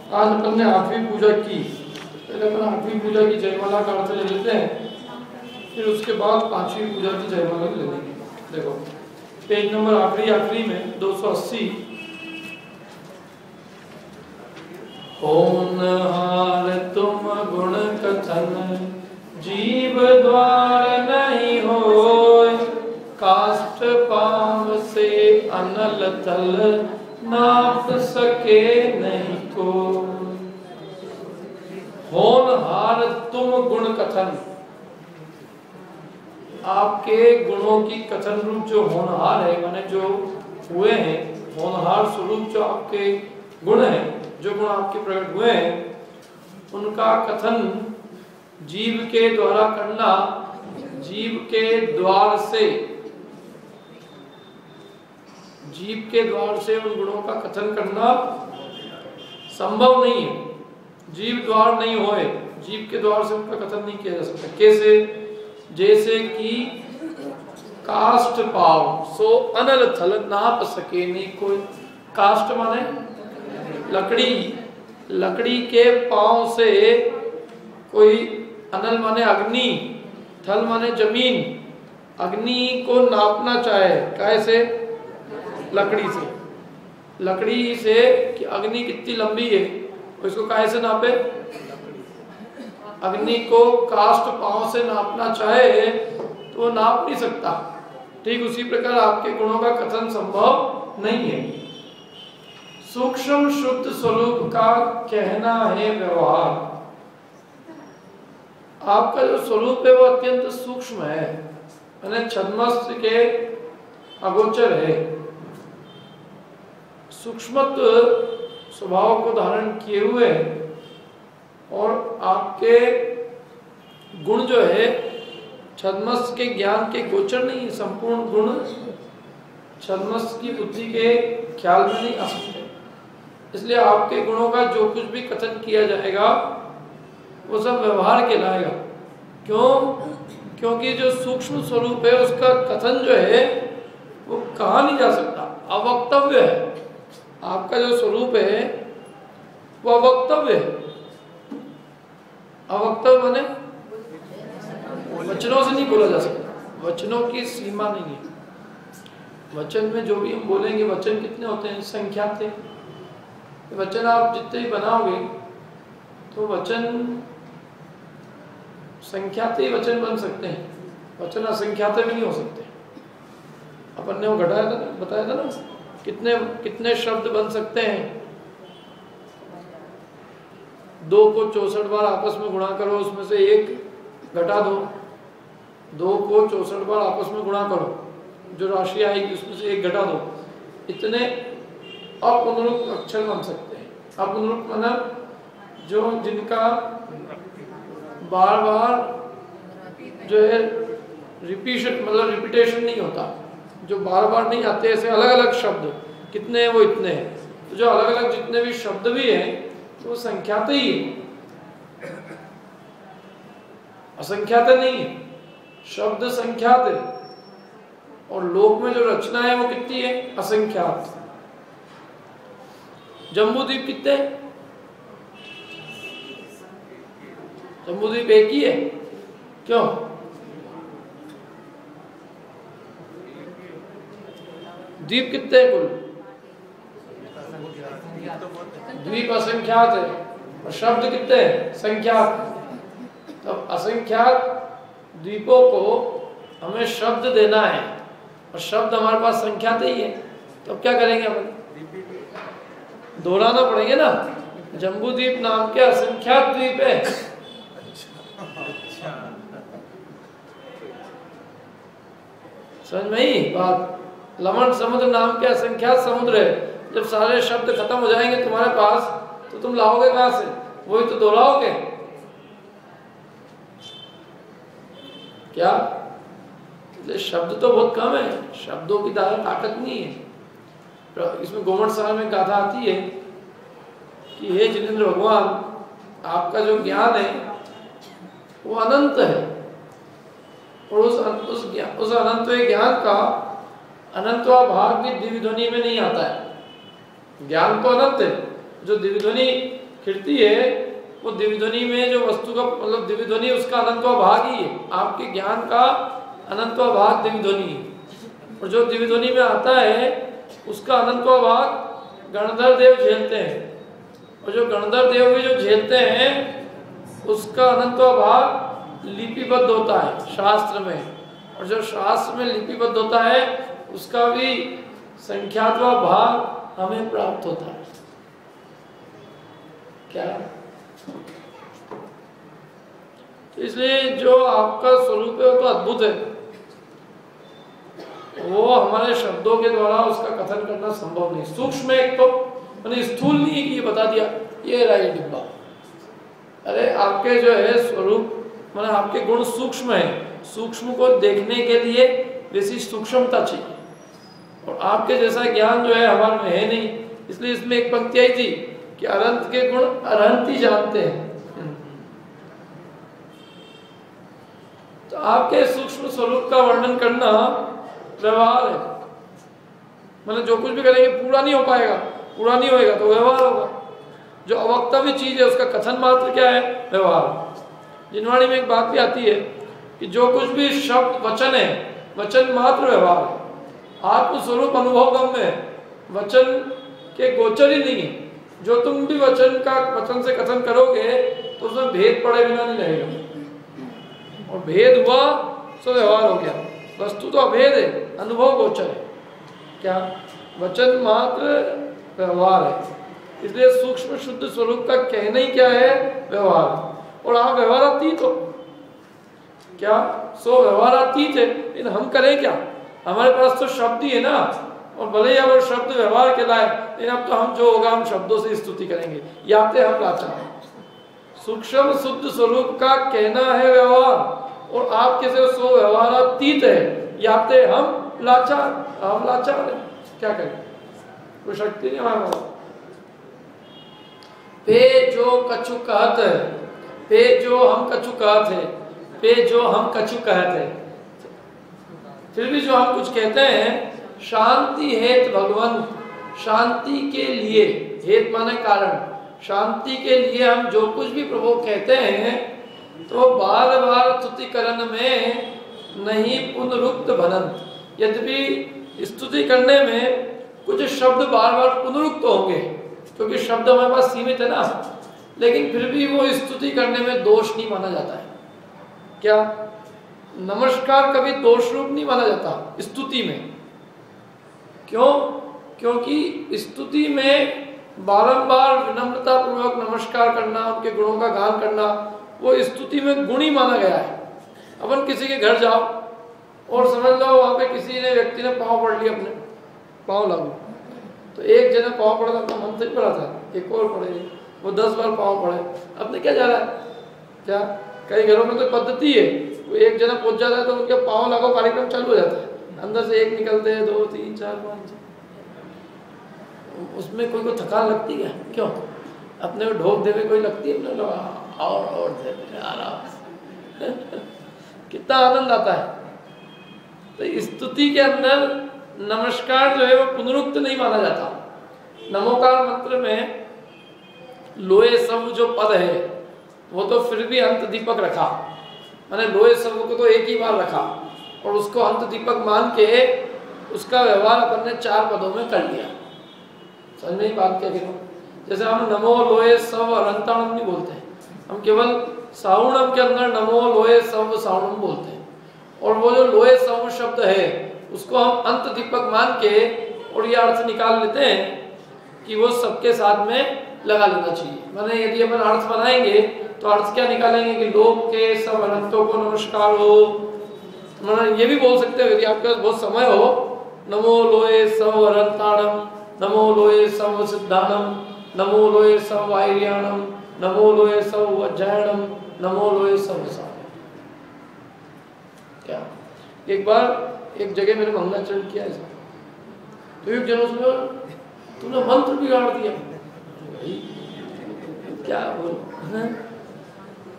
आज अपन ने 8वीं पूजा की। पहले अपन 8वीं पूजा की जयमाला का अर्थ ले लेते हैं, फिर उसके बाद 5वीं पूजा की जयमाला ले लेंगे। देखो पेज नंबर आखिरी में 280। होनहार तुम गुण कथन जीव द्वार नहीं होय, काष्ठ पाम से अनल तल नाप सके नहीं को। होनहार तुम गुण कथन, आपके गुणों की कथन रूप जो होनहार है, माने जो हुए हैं, होनहार स्वरूप जो आपके गुण हैं, जो गुण आपके प्रकट हुए हैं, उनका कथन जीव के द्वारा करना, जीव के द्वार से, जीव के द्वार से उन गुणों का कथन करना संभव नहीं है। जीव द्वार नहीं होए, जीव के द्वार से उनका कथन नहीं किया जा सकता। कैसे? जैसे कि काष्ठ पाव सो अनल थल नाप सके नहीं कोई। काष्ठ माने लकड़ी, लकड़ी के पांव से कोई, अनल माने अग्नि, थल माने जमीन, अग्नि को नापना चाहे कैसे? लकड़ी से। लकड़ी से कि अग्नि कितनी लंबी है, उसको काहे से नापे? अग्नि को काष्ठ पांव से नापना चाहे तो वो नाप नहीं सकता। ठीक उसी प्रकार आपके गुणों का कथन संभव नहीं है। सूक्ष्म शुद्ध स्वरूप का कहना है व्यवहार। आपका जो स्वरूप है वो अत्यंत सूक्ष्म है, यानी छद्मस्त्र के अगोचर है। सूक्ष्मत्व स्वभाव को धारण किए हुए, और आपके गुण जो है छद्मस्त्र के ज्ञान के गोचर नहीं। संपूर्ण गुण छद्मस्त्र की बुद्धि के ख्याल में नहीं आ सकते। इसलिए आपके गुणों का जो कुछ भी कथन किया जाएगा वो सब व्यवहार कहलाएगा। क्यों? क्योंकि जो सूक्ष्म स्वरूप है उसका कथन जो है वो कहा नहीं जा सकता, अवक्तव्य है। आपका जो स्वरूप है वो अवक्तव्य है। अवक्तव्य माने वचनों से नहीं बोला जा सकता, वचनों की सीमा नहीं है। वचन में जो भी हम बोलेंगे, वचन कितने होते हैं? संख्यात है। वचन आप जितने ही बनाओगे तो वचन संख्यात ही वचन बन सकते हैं, वचन असंख्यात भी नहीं हो सकते। अपन ने वो घटाया था, बताया था ना, कितने कितने शब्द बन सकते हैं। 2 को 64 बार आपस में गुणा करो, उसमें से 1 घटा दो। 2 को 64 बार आपस में गुणा करो, जो राशि आएगी उसमें से 1 घटा दो। इतने अपनुरूप अक्षर बन सकते हैं। अपनुरूप मतलब जो जिनका बार बार जो है रिपीशन, मतलब रिपीटेशन नहीं होता, जो बार बार नहीं आते। ऐसे अलग अलग शब्द कितने हैं? वो इतने हैं। तो जो अलग अलग जितने भी शब्द भी हैं तो वो संख्यात ही है, असंख्यात नहीं है। शब्द संख्यात है और लोक में जो रचना है वो कितनी है? असंख्यात। जम्बूद्वीप कितने? जम्बूद्वीप एक ही है। क्यों? द्वीप कितने हैं कुल? द्वीप असंख्यात है और शब्द कितने हैं? संख्यात। तब असंख्यात द्वीपों को हमें शब्द देना है और शब्द हमारे पास संख्यात ही है, तो अब क्या करेंगे? हम दोहराना पड़ेंगे ना। जम्बूद्वीप नाम के असंख्यात द्वीप है। समझ में आई बात? लवण समुद्र नाम के असंख्यात समुद्र है। जब सारे शब्द खत्म हो जाएंगे तुम्हारे पास तो तुम लाओगे कहां से? वही तो दोहराओगे। क्या? शब्द तो बहुत कम है, शब्दों की ताकत नहीं है। इसमें गोमट सार में गाथा आती है कि हे जिनेंद्र भगवान, आपका जो ज्ञान है वो अनंत है, और उस अनंत ज्ञान का अनंतवा भाग भी दिव्य ध्वनि में नहीं आता है। ज्ञान तो अनंत है, जो दिव्य ध्वनि कीर्ति है वो दिव्य ध्वनि में जो वस्तु का मतलब दिव्य ध्वनि उसका अनंतवा भाग ही है, आपके ज्ञान का अनंतवा भाग दिव्य ध्वनि है। और जो दिव्य ध्वनि में आता है उसका अनंतवा भाग गणधर देव झेलते हैं, और जो गणधर देव भी जो झेलते हैं उसका अनंतवा भाग लिपिबद्ध होता है शास्त्र में, और जो शास्त्र में लिपिबद्ध होता है उसका भी संख्यात्वा भाग हमें प्राप्त होता है। क्या? तो इसलिए जो आपका स्वरूप है वो तो अद्भुत है, वो हमारे शब्दों के द्वारा उसका कथन करना संभव नहीं। सूक्ष्म एक तो मैंने स्थूल नहीं कि ये बता दिया ये रहा ये डिब्बा। अरे आपके जो है स्वरूप मैंने आपके गुण सूक्ष्म है, सूक्ष्म को देखने के लिए विशेष सूक्ष्मता चाहिए, और आपके जैसा ज्ञान जो है हमारे में है नहीं। इसलिए इसमें एक पंक्ति आई थी कि अनंत के गुण अनंत ही जानते हैं। तो आपके सूक्ष्म स्वरूप का वर्णन करना व्यवहार है, मतलब जो कुछ भी करेंगे पूरा नहीं हो पाएगा, पूरा नहीं होएगा तो व्यवहार होगा। जो अवक्तव्य चीज है उसका कथन मात्र क्या है? व्यवहार। जिनवाणी में एक बात भी आती है कि जो कुछ भी शब्द वचन है वचन मात्र व्यवहार है। आत्मस्वरूप अनुभव में वचन के गोचर ही नहीं है। जो तुम भी वचन से कथन करोगे तो उसमें भेद पड़े बिना नहीं रहेगा, और भेद हुआ तो व्यवहार हो गया। वस्तु तो अभेद है, अनुभव गोचर है। क्या? वचन मात्र व्यवहार है। इसलिए सूक्ष्म शुद्ध स्वरूप का कहना ही क्या है? व्यवहार। और आप व्यवहारातीत हो। क्या? सो व्यवहारातीत है, लेकिन हम करें क्या? हमारे पास तो शब्द ही है ना, और भले ही वो शब्द व्यवहार के लाए, लेकिन अब तो हम जो होगा हम शब्दों से स्तुति करेंगे, याते हम लाचार। सूक्ष्म शुद्ध स्वरूप का कहना है व्यवहार, और आप कैसे सो व्यवहारातीत है, याते हम लाचार। हम लाचार है, क्या करें? कोई शक्ति नहीं हमारे पास। पे जो कछु कहत है, पे जो हम कछु कहत है, पे जो हम कछु कहत है। फिर भी जो हम कुछ कहते हैं, शांति हेत भगवान, शांति के लिए, हेत माने कारण, शांति के लिए हम जो कुछ भी प्रभु कहते हैं तो बार बार स्तुतिकरण में नहीं पुनरुक्त भनंत। यद्यपि स्तुति करने में कुछ शब्द बार बार पुनरुक्त होंगे क्योंकि शब्द हमारे पास सीमित है ना, लेकिन फिर भी वो स्तुति करने में दोष नहीं माना जाता है। क्या? नमस्कार कभी दोष रूप नहीं माना जाता स्तुति में। क्यों? क्योंकि स्तुति में बारंबार विनम्रता पूर्वक नमस्कार करना, उनके गुणों का गान करना, वो स्तुति में गुण ही माना गया है। अपन किसी के घर जाओ और समझ लो वहां पे किसी ने व्यक्ति ने पाँव पढ़ लिया, अपने पाँव लागू, तो एक जने पाँव पढ़ा था, मन से पढ़ा था, एक और पढ़े, वो 10 बार पाँव पढ़े। अपने क्या जा रहा है? क्या कई घरों में तो पद्धति है, वो एक जना पहुंच जाता है तो उनके पाँव लागो कार्यक्रम चालू हो जाता है, अंदर से एक निकलते हैं, 2 3 4 5। उसमें कोई को थकान लगती है? क्यों? अपने को ढोक देवे कोई लगती है? अपने और दे आराम कितना आनंद आता है। तो स्तुति के अंदर नमस्कार जो है वो पुनरुक्त नहीं माना जाता। नमोकार मंत्र में लोहे सब जो पद है वो तो फिर भी अंत दीपक रखा, मैंने लोहे सब को तो एक ही बार रखा और उसको अंत दीपक मान के उसका व्यवहार अपन ने 4 पदों में कर लिया। समझ में बात क्या करूँ? जैसे हम नमो लोहे सब अनंताणम नहीं बोलते हैं, हम केवल साउणम के अंदर नमो लोहे सब साउणम बोलते हैं, और वो जो लोहे सब शब्द है उसको हम अंत दीपक मान के और ये अर्थ निकाल लेते हैं कि वो सबके साथ में लगा लेना चाहिए। मैंने यदि अपन अर्थ बनाएंगे तो अर्थ क्या निकालेंगे कि लोक के सब अनंतों को नमस्कार हो। मैंने ये भी बोल सकते हो यदि आपके पास बहुत समय हो, नमो लोहे सब अनंताणम, नमो लोहे सब सिद्धानम, नमो लोहे सब वायरियाणम, नमो लोहे सब वज्रायणम, नमो लोहे सब साम। क्या एक बार एक जगह मैंने मंगलाचरण किया ऐसा, तो एक जन उसमें तूने मंत्र बिगाड़ दिया। क्या बोलो,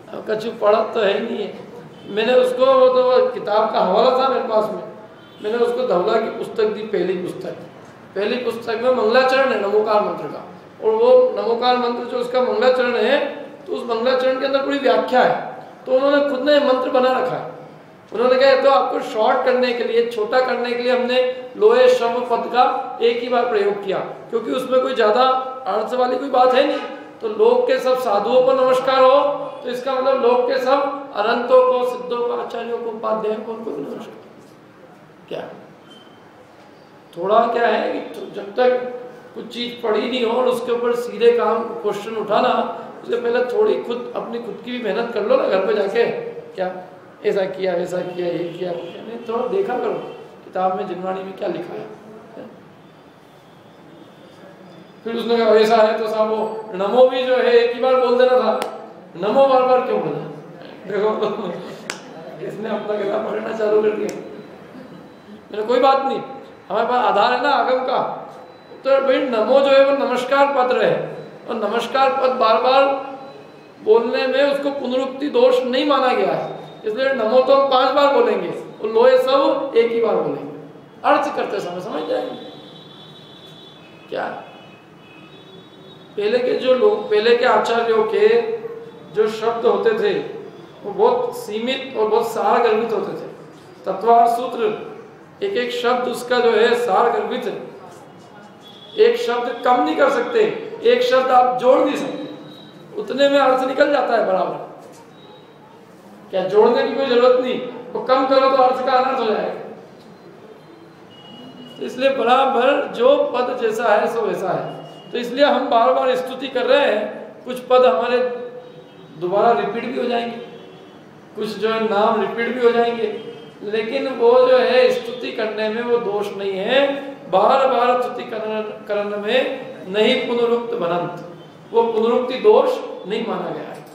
अब कछु पढ़ा तो है नहीं है। मैंने उसको तो किताब का हवाला था मेरे पास में, मैंने उसको धवला की पुस्तक दी, पहली पुस्तक में मंगलाचरण है नमोकार मंत्र का, और वो नमोकार मंत्र जो उसका मंगलाचरण है, तो उस मंगलाचरण के अंदर पूरी व्याख्या है। तो उन्होंने खुद ने मंत्र बना रखा है। उन्होंने कहा तो आपको शॉर्ट करने के लिए, छोटा करने के लिए हमने लोहे श्रम पद का एक ही बार प्रयोग किया, क्योंकि उसमें कोई ज्यादा अर्थ वाली कोई बात है नहीं। तो लोक के सब साधुओं को नमस्कार हो, तो इसका मतलब लोक के सब अनंतों को, सिद्धों को, आचार्यों को, उपाध्यायों को, उनको नमस्कार। क्या थोड़ा क्या है कि जब तक कुछ चीज पढ़ी नहीं हो और उसके ऊपर सीधे काम क्वेश्चन उठाना, उससे पहले थोड़ी खुद अपनी खुद की भी मेहनत कर लो ना घर पे जाके। क्या ऐसा किया, वैसा किया, ये किया, नहीं थोड़ा देखा करो किताब में जिनवाणी में क्या लिखा है। फिर उसने कहा ऐसा है तो साहब वो नमो भी जो है एक ही बार बोल देना था, नमो बार बार क्यों बोला? देखो इसने अपना किताब पढ़ना चालू कर दिया। मेरे कोई बात नहीं, हमारे पास आधार है ना आगम का। तो भाई नमो जो है वो नमस्कार पद रहे, और नमस्कार पद बार बार बोलने में उसको पुनरुक्ति दोष नहीं माना गया है, इसलिए नमो तो हम 5 बार बोलेंगे और लोहे सब एक ही बार बोलेंगे, अर्थ करते समय समझ जाएंगे। क्या पहले के जो लोग, पहले के आचार्यों के जो शब्द होते थे वो बहुत सीमित और बहुत सार गर्भित होते थे। तत्वार सूत्र एक एक शब्द उसका जो है सार गर्भित है। एक शब्द कम नहीं कर सकते, एक शब्द आप जोड़ नहीं सकते, उतने में अर्थ निकल जाता है बराबर। क्या जोड़ने की कोई जरूरत नहीं, वो कम करो तो अर्थ का अनर्थ हो जाएगा। तो इसलिए बराबर जो पद जैसा है सो वैसा है। तो इसलिए हम बार बार स्तुति कर रहे हैं, कुछ पद हमारे दोबारा रिपीट भी हो जाएंगे, कुछ जो है नाम रिपीट भी हो जाएंगे, लेकिन वो जो है स्तुति करने में वो दोष नहीं है। बार बार स्तुति करने में नहीं पुनरुक्त बनंत, वो पुनरुक्ति दोष नहीं माना गया है।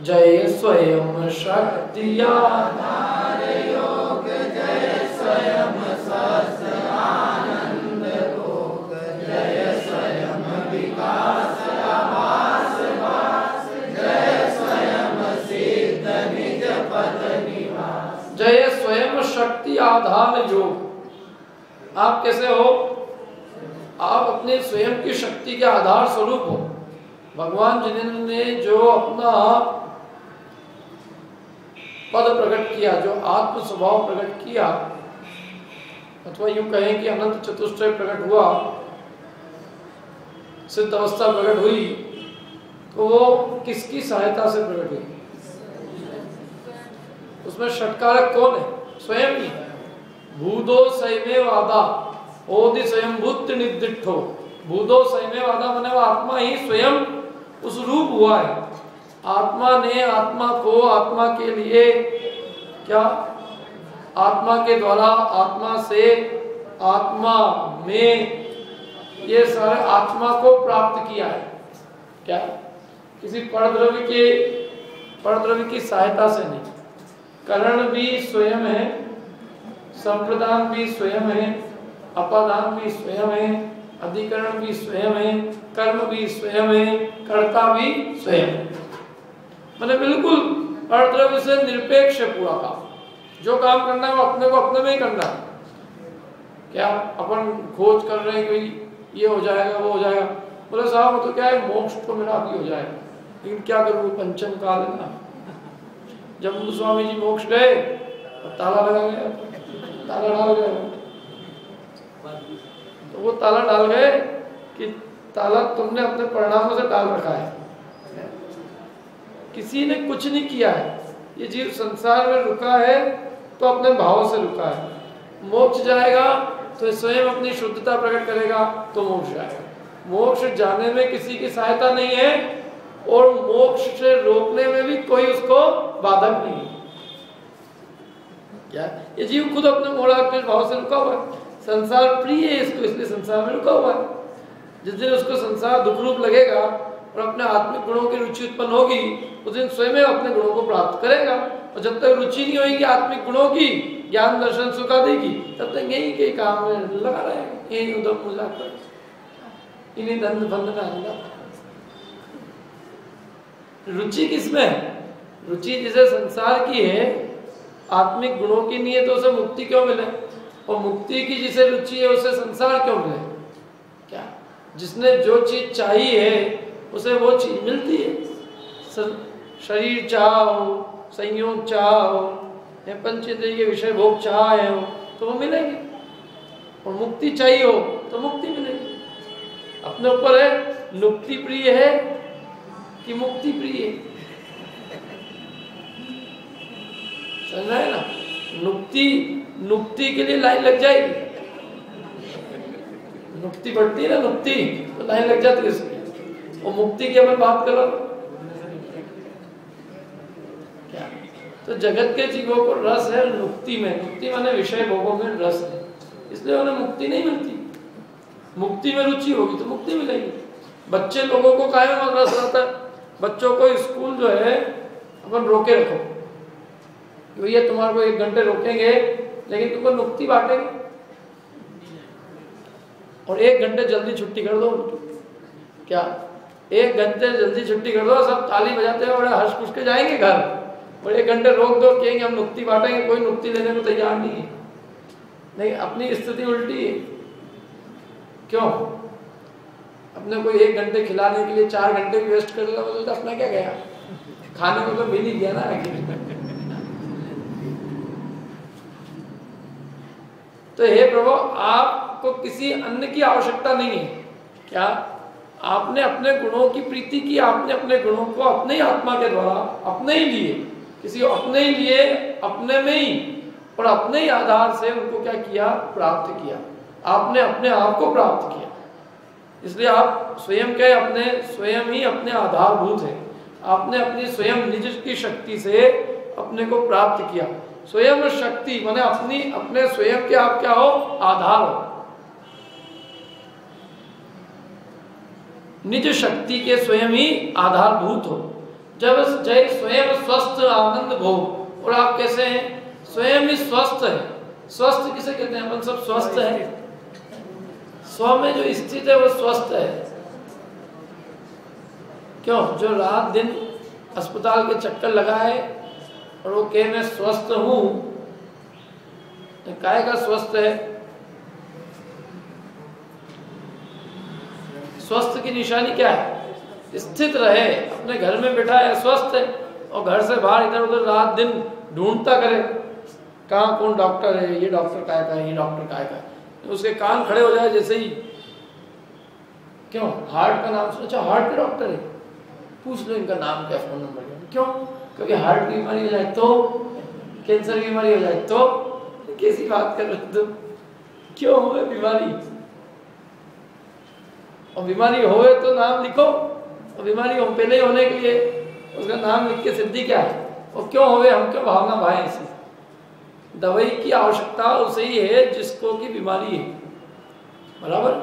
जय स्वयं शक्ति आधार योग, जय स्वयं सहस्र आनंद योग, जय स्वयं विकास आभास भास, जय स्वयं सिद्ध निज पद निवास। जय स्वयं शक्ति आधार योग। आप कैसे हो? आप अपने स्वयं की शक्ति के आधार स्वरूप हो। भगवान जिनेंद्र ने जो अपना पद प्रकट किया, जो आत्म स्वभाव प्रकट किया, अथवा यूं कहें कि अनंत चतुष्टय प्रकट हुआ, सिद्ध अवस्था प्रकट हुई, तो वो किसकी सहायता से प्रकट हुई? उसमें षटकारक कौन है? स्वयं ही। भूदो सैमेव आदा ओदि स्वयं भूत निर्दिष्टो। भूदो सैमेव आदा माने वो आत्मा ही स्वयं उस रूप हुआ है। आत्मा ने आत्मा को आत्मा के लिए क्या, आत्मा के द्वारा, आत्मा से, आत्मा में, ये सारे आत्मा को प्राप्त किया है। क्या किसी परद्रव्य की सहायता से नहीं। करण भी स्वयं है, संप्रदान भी स्वयं है, अपादान भी स्वयं है, अधिकरण भी स्वयं है, कर्म भी स्वयं है, कर्ता भी स्वयं है। मैंने बिल्कुल परद्रव्य से निरपेक्ष है पूरा काम। जो काम करना है वो अपने को अपने में ही करना है। क्या अपन खोज कर रहे हैं कि ये हो जाएगा वो हो जाएगा, बोले साहब वो तो क्या है मोक्ष तो मेरा अभी हो जाएगा, लेकिन क्या करूँ पंचम काल है ना। जब स्वामी जी मोक्ष गए ताला लगा गया, ताला डाल गए, तो वो ताला डाल गए कि ताला तुमने अपने परिणामों से डाल रखा है, किसी ने कुछ नहीं किया है। ये जीव संसार में रुका है तो अपने भाव से रुका है। मोक्ष जाएगा तो स्वयं अपनी शुद्धता प्रकट करेगा तो मोक्ष जाएगा। मोक्ष जाने में किसी की सहायता नहीं है और मोक्ष से रोकने में भी कोई उसको बाधक नहीं है। क्या ये जीव खुद अपने मोड़ा अपने भाव से रुका हुआ है। संसार प्रिय है इसको, इसलिए संसार में रुका हुआ है। जिस दिन उसको संसार दुख रूप लगेगा और अपने आत्मिक गुणों की रुचि उत्पन्न होगी, उस दिन स्वयं अपने गुणों को प्राप्त करेगा। और जब तक रुचि नहीं होगी आत्मिक गुणों की, ज्ञान दर्शन सुखा देगी, तब तक यही के काम में लगा रहेगा, यही उधम मुझा कर, इन्हीं दंड बंद में आएगा। रुचि किसमें है? रुचि जिसे संसार की है, आत्मिक गुणों की नहीं है, तो उसे मुक्ति क्यों मिले? और मुक्ति की जिसे रुचि है उसे संसार क्यों मिले? क्या जिसने जो चीज चाहिए है उसे वो चीज मिलती है। शरीर चाहो, संयोग चाहो, पंचेंद्रिय के विषय भोग चाहे हो तो वो मिलेंगे, और मुक्ति चाहिए हो तो मुक्ति मिलेगी। अपने ऊपर है नुक्ति प्रिय है कि मुक्ति प्रिय है। समझ रहे हैं ना? नुक्ति के लिए लाइन लग जाएगी, नुक्ति बढ़ती है ना, नुक्ति तो लाइन लग जाती है उसकी। और मुक्ति की अपन बात करो क्या, तो जगत के जीवों को रस है मुक्ति में। मुक्ति माने विषय भोगों में रस है, इसलिए उन्हें मुक्ति नहीं मिलती। मुक्ति में रुचि होगी तो मुक्ति मिलेगी। बच्चे लोगों को कायम रस रहता है। बच्चों को स्कूल जो है अपन रोके रखो, भैया तुम्हारे को 1 घंटे रोकेंगे लेकिन तुमको मुक्ति बांटेंगे, और 1 घंटे जल्दी छुट्टी कर दो। क्या 1 घंटे जल्दी छुट्टी कर दो, सब ताली बजाते हैं बड़े हंस खुश के जाएंगे घर, और 1 घंटे रोक दो, कहेंगे हम मुक्ति बांटेंगे, कोई मुक्ति लेने को तैयार नहीं है। नहीं, अपनी स्थिति उल्टी है। क्यों? अपने को 1 घंटे खिलाने के लिए 4 घंटे भी वेस्ट कर देगा, तो अपना क्या गया? खाने को तो मिल ही गया ना आखिर। तो हे प्रभु, आपको किसी अन्य की आवश्यकता नहीं है। क्या? आपने अपने गुणों की प्रीति की, आपने अपने गुणों को अपने ही आत्मा के द्वारा अपने ही लिए, किसी अपने ही लिए, अपने में ही, और अपने ही आधार से उनको क्या किया? प्राप्त किया। आपने अपने आप को प्राप्त किया, इसलिए आप स्वयं के अपने स्वयं ही अपने आधारभूत है। आपने अपनी स्वयं निज की शक्ति से अपने को प्राप्त किया। स्वयं शक्ति माने अपने स्वयं के आप क्या हो? आधार हो। निज शक्ति के स्वयं ही आधारभूत हो। जब जय स्वयं स्वस्थ आनंद भोग, और आप कैसे हैं? स्वयं ही स्वस्थ है। स्वस्थ किसे कहते हैं? अपन सब स्वस्थ है। स्व में जो स्थित है वो स्वस्थ है। क्यों? जो रात दिन अस्पताल के चक्कर लगाए और वो कहे मैं स्वस्थ हूं, तो काहे का स्वस्थ है? स्वस्थ की निशानी क्या है? स्थित रहे, अपने घर में बैठा है स्वस्थ है, और घर से बाहर इधर उधर रात दिन ढूंढता करे कहाँ कौन डॉक्टर है, ये डॉक्टर काय का है, ये डॉक्टर काय का है, तो उसके कान खड़े हो जाए जैसे ही। क्यों? हार्ट का नाम सुना? अच्छा हार्ट के डॉक्टर है, पूछ लो इनका नाम क्या, फोन नंबर क्या। क्यों? क्योंकि हार्ट की बीमारी हो जाए तो, कैंसर की बीमारी हो जाए तो, कैसी बात कर रहे तुम? क्यों हो बीमारी? और बीमारी होए तो नाम लिखो, और बीमारी हो पहले ही होने के लिए उसका नाम लिख के सिद्धि क्या है? और क्यों होवे, हम क्यों भावना भाए इसी? दवाई की आवश्यकता उसे ही है जिसको की बीमारी है, बराबर।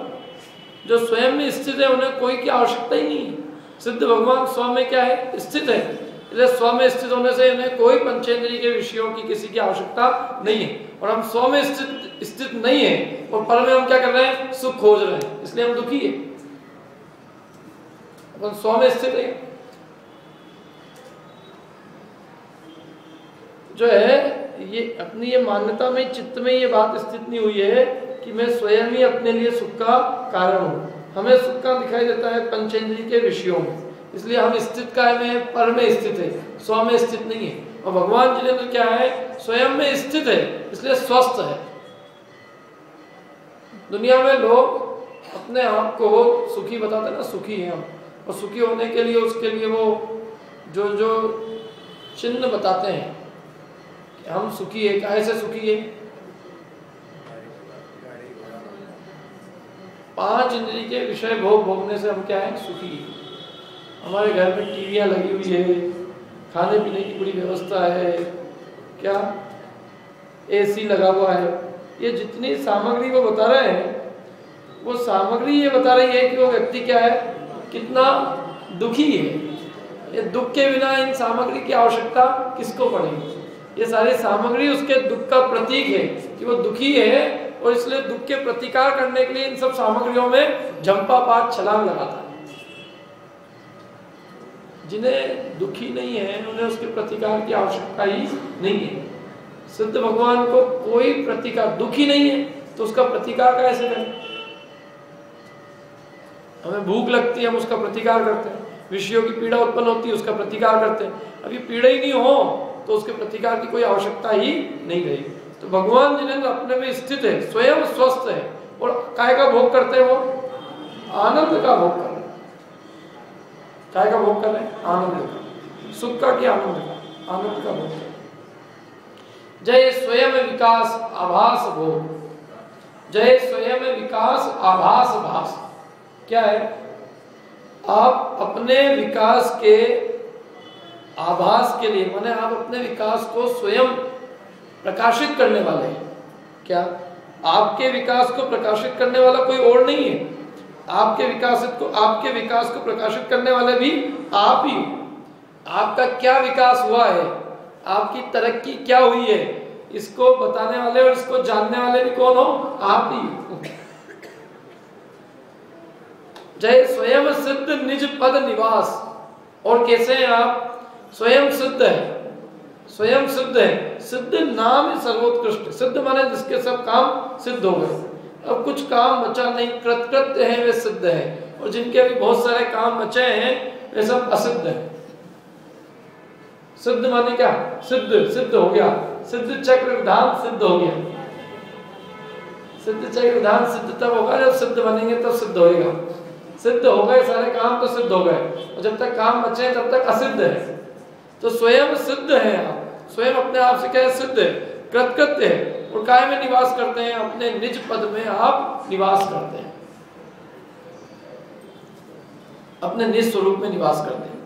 जो स्वयं में स्थित है उन्हें कोई की आवश्यकता ही नहीं है। सिद्ध भगवान स्व में क्या है? स्थित है, इसलिए स्व में स्थित होने से इन्हें कोई पंचेंद्रिय के विषयों की किसी की आवश्यकता नहीं है। और हम स्व में स्थित नहीं है, और पर में हम क्या कर रहे हैं? सुख खोज रहे हैं, इसलिए हम दुखी है। अपन स्व में स्थित है, जो है ये अपनी ये मान्यता में, चित्त में ये बात स्थित नहीं हुई है कि मैं स्वयं ही अपने लिए सुख का कारण हूँ। हमें सुख का दिखाई देता है पंचेंद्रिय के विषयों में, इसलिए हम स्थित काय में? पर में स्थित है, स्व में स्थित नहीं है। और भगवान जिनेंद्र क्या है? स्वयं में स्थित है, इसलिए स्वस्थ है। दुनिया में लोग अपने आप को सुखी बताते हैं ना, सुखी है हम, और सुखी होने के लिए उसके लिए वो जो जो चिन्ह बताते हैं कि हम सुखी है। कैसे सुखी है? 5 इंद्रिय के विषय भोग भोगने से हम क्या है? सुखी है। हमारे घर में टीवियाँ लगी हुई है, खाने पीने की पूरी व्यवस्था है, क्या एसी लगा हुआ है, ये जितनी सामग्री वो बता रहे हैं, वो सामग्री ये बता रही है कि वो व्यक्ति क्या है? कितना दुखी है। ये दुख के बिना इन सामग्री की आवश्यकता किसको पड़ेगी? ये सारी सामग्री उसके दुख का प्रतीक है कि वो दुखी है, और इसलिए दुख के प्रतिकार करने के लिए इन सब सामग्रियों में झंपा पात छलांग लगाता है। जिन्हें दुखी नहीं है उन्हें उसके प्रतिकार की आवश्यकता ही नहीं है। सिद्ध भगवान को कोई प्रतिकार, दुखी नहीं है तो उसका प्रतिकार कैसे करें? हमें भूख लगती है, हम उसका प्रतिकार करते हैं। विषयों की पीड़ा उत्पन्न होती है, उसका प्रतिकार करते हैं। अभी पीड़ा ही नहीं हो तो उसके प्रतिकार की कोई आवश्यकता ही नहीं रही। तो भगवान जिनेंद्र अपने में स्थित है, स्वयं स्वस्थ है और काय का भोग करते हैं? वो आनंद का भोग कर रहे हैं। काय का भोग कर रहे हैं? आनंद का, सुख का कि आनंद का? आनंद का भोग। जय स्वयं विकास आभास भोग, जय स्वयं विकास आभास भास। क्या है? आप अपने विकास के आभास के लिए, माने आप अपने विकास को स्वयं प्रकाशित करने वाले हैं। क्या? आपके विकास को प्रकाशित करने वाला कोई और नहीं है। आपके विकास को प्रकाशित करने वाले भी आप ही। आपका क्या विकास हुआ है, आपकी तरक्की क्या हुई है, इसको बताने वाले और इसको जानने वाले भी कौन हो? आप ही। जय स्वयं सिद्ध निज पद निवास। और कैसे हैं आप? स्वयं सिद्ध है, स्वयं सिद्ध है। सिद्ध नाम ही सर्वोत्कृष्ट। सिद्ध माने जिसके सब काम सिद्ध हो गए, अब कुछ काम बचा नहीं, कृतकृत्य है वे सिद्ध है। और जिनके अभी बहुत सारे काम बचे हैं वे सब असिद्ध है। सिद्ध माने क्या? सिद्ध, सिद्ध हो गया। सिद्ध चक्र विधान सिद्ध हो गया। सिद्ध चक्र विधान सिद्ध तब होगा जब सिद्ध बनेंगे, तब सिद्ध होएगा। सिद्ध हो गए सारे काम तो सिद्ध हो गए, और जब तक काम बचे तब तक असिद्ध है। तो स्वयं सिद्ध है आप, स्वयं अपने आप से क्या सिद्ध है, कृतकृत्य है। और काय में निवास करते हैं? अपने निज पद में आप निवास करते हैं, अपने निज स्वरूप में निवास करते हैं।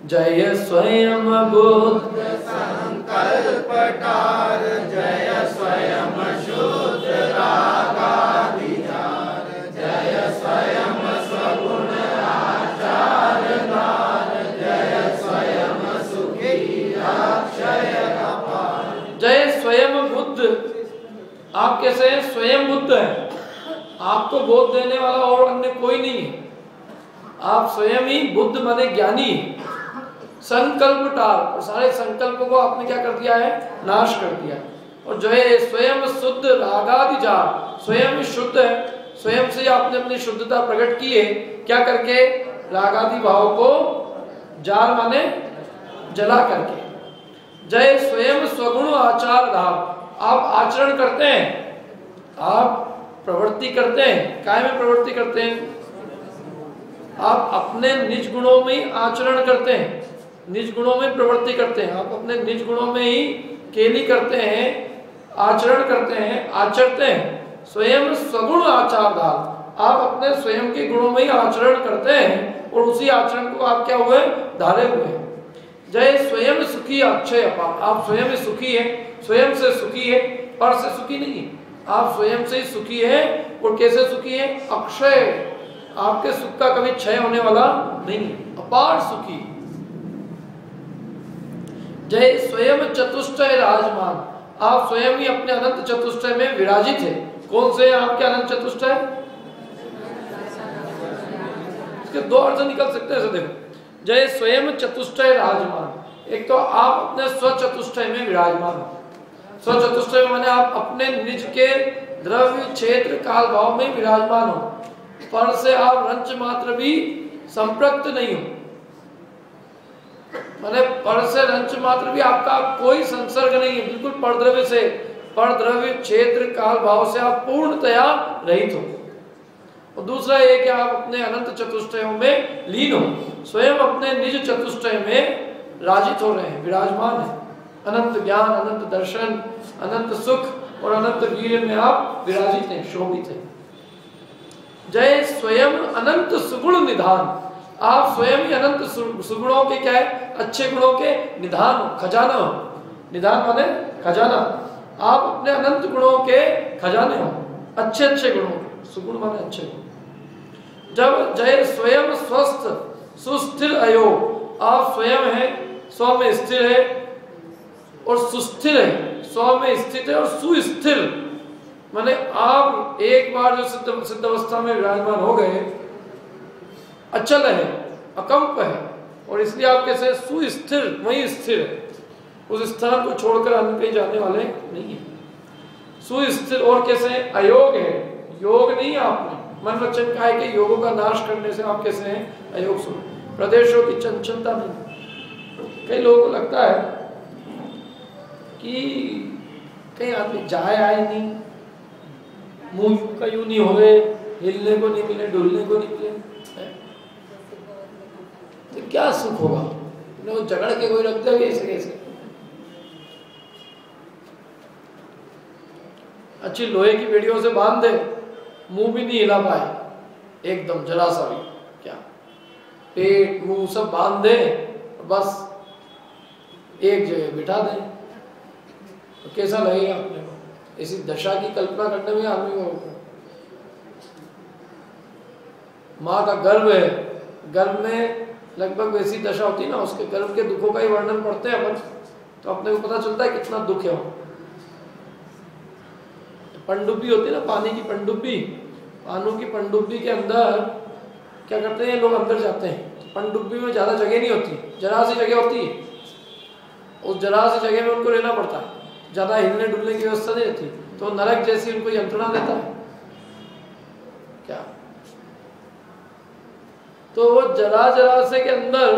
जय स्वयं बुद्ध संकल्पकार, जय स्वयं शुद्ध रागाधिकार, जय स्वयं सगुण आचार्यदार, जय स्वयं सुखी अक्षय अपार। जय स्वयं बुद्ध। आप कैसे हैं? स्वयं बुद्ध हैं। आपको बोध देने वाला और अन्य कोई नहीं है। आप स्वयं ही बुद्ध माने ज्ञानी, संकल्प टाल, और सारे संकल्पों को आपने क्या कर दिया है? नाश कर दिया। और जो है स्वयं शुद्ध रागादिजार, स्वयं शुद्ध है, स्वयं से आपने अपनी शुद्धता प्रकट की है। क्या करके? रागादि भाव को जार माने जला करके। जय स्वयं स्वगुण आचार धाम। आप आचरण करते हैं, आप प्रवृत्ति करते हैं। काय में प्रवृत्ति करते हैं? आप अपने निज गुणों में ही आचरण करते हैं, निज गुणों में प्रवृत्ति करते हैं। आप अपने निज गुणों में ही केली करते हैं, आचरण करते हैं, आचरते हैं। स्वयं स्वगुण आचार धाम। आप अपने स्वयं के गुणों में ही आचरण करते हैं और उसी आचरण को आप क्या हुए? धारे हुए। जय स्वयं सुखी अक्षय अपार। आप स्वयं ही सुखी है, स्वयं से सुखी है, पर से सुखी नहीं। आप स्वयं से ही सुखी है। और कैसे सुखी है? अक्षय। आपके सुख का कभी क्षय होने वाला नहीं, अपार सुखी। जय स्वयं चतुष्टय राजमान। आप स्वयं ही अपने अनंत चतुष्टय में विराजित है। कौन से आपके अनंत चतुष्टय? इसके दो अर्थ निकल सकते हैं। देखो, जय स्वयं चतुष्टय राजमान। एक तो आप अपने स्वचतुष्टय में विराजमान हो। स्वचतुष्टय माने आप अपने निज के द्रव्य क्षेत्र काल भाव में विराजमान हो, पर से आप रंच मात्र भी संपृक्त नहीं हो। माने पर से रंच मात्र भी आपका कोई संसर्ग नहीं है, बिल्कुल परद्रव्य से, परद्रव्य क्षेत्र काल भाव से आप पूर्णतया रहित हो। और दूसरा ये कि आप अपने अनंत चतुष्टयों में लीन हो, स्वयं अपने निज चतुष्टय में राजित हो रहे हैं, विराजमान है। अनंत ज्ञान, अनंत दर्शन, अनंत सुख और अनंत वीर्य में आप विराजित हैं, शोभित हैं। जय स्वयं अनंत सुगुण निधान। आप स्वयं ही अनंत सुगुणों के क्या है? अच्छे गुणों के निधान, खजाना हो। निधान माने खजाना। आप अपने अनंत गुणों के खजाने हो, अच्छे अच्छे गुणों के। सुगुण माने अच्छे गुण। जब जय स्वयं स्वस्थ सुस्थिर अयो। आप स्वयं हैं, स्व में स्थिर है और सुस्थिर है, स्व में स्थित है और सुस्थिर। माने आप एक बार जो सिद्ध अवस्था में विराजमान हो गए, अचल है, अकंप है, और इसलिए आप कैसे? सुस्थिर, वही स्थिर है। उस स्थान को छोड़कर अन्य कहीं जाने वाले नहीं है। सुस्थिर और कैसे हैं? अयोग है, योग नहीं है आप में। मन वचन काया के योगों का नाश करने से आप कैसे हैं? अयोग स्वरूप। प्रदेशों की चंचलता नहीं। कई लोगों को लगता है कि कहीं आदमी जाए आए नहीं, मुंह का यूं नहीं हो गए, हिलने को नहीं मिले, डुलने को नहीं मिले, तो क्या सुख होगा? वो झगड़ के कोई रख दे ऐसे कैसे? अच्छी लोहे की बेड़ियों से बांध दे, मुंह भी नहीं हिला पाए एकदम जरा सा भी, क्या पेट मुंह सब बांध दे, बस एक जगह बिठा दे, तो कैसा लगेगा अपने को? इसी दशा की कल्पना करने में आदमी को। माँ का गर्भ है, गर्भ में लगभग वैसी दशा होती है ना, उसके गर्भ के दुखों का ही वर्णन पढ़ते हैं अपन, तो अपने को पता चलता है कितना दुख है। पनडुब्बी होती है ना, पानी की पनडुब्बी, पानी की पनडुब्बी के अंदर क्या करते हैं लोग? अंदर जाते हैं। पनडुब्बी में ज्यादा जगह नहीं होती, जरा सी जगह होती है, उस जरा सी जगह में उनको रहना पड़ता है, ज्यादा हिलने डुलने की व्यवस्था नहीं रहती, तो नरक जैसी उनको यंत्रणा देता है क्या। तो वो जरा से के अंदर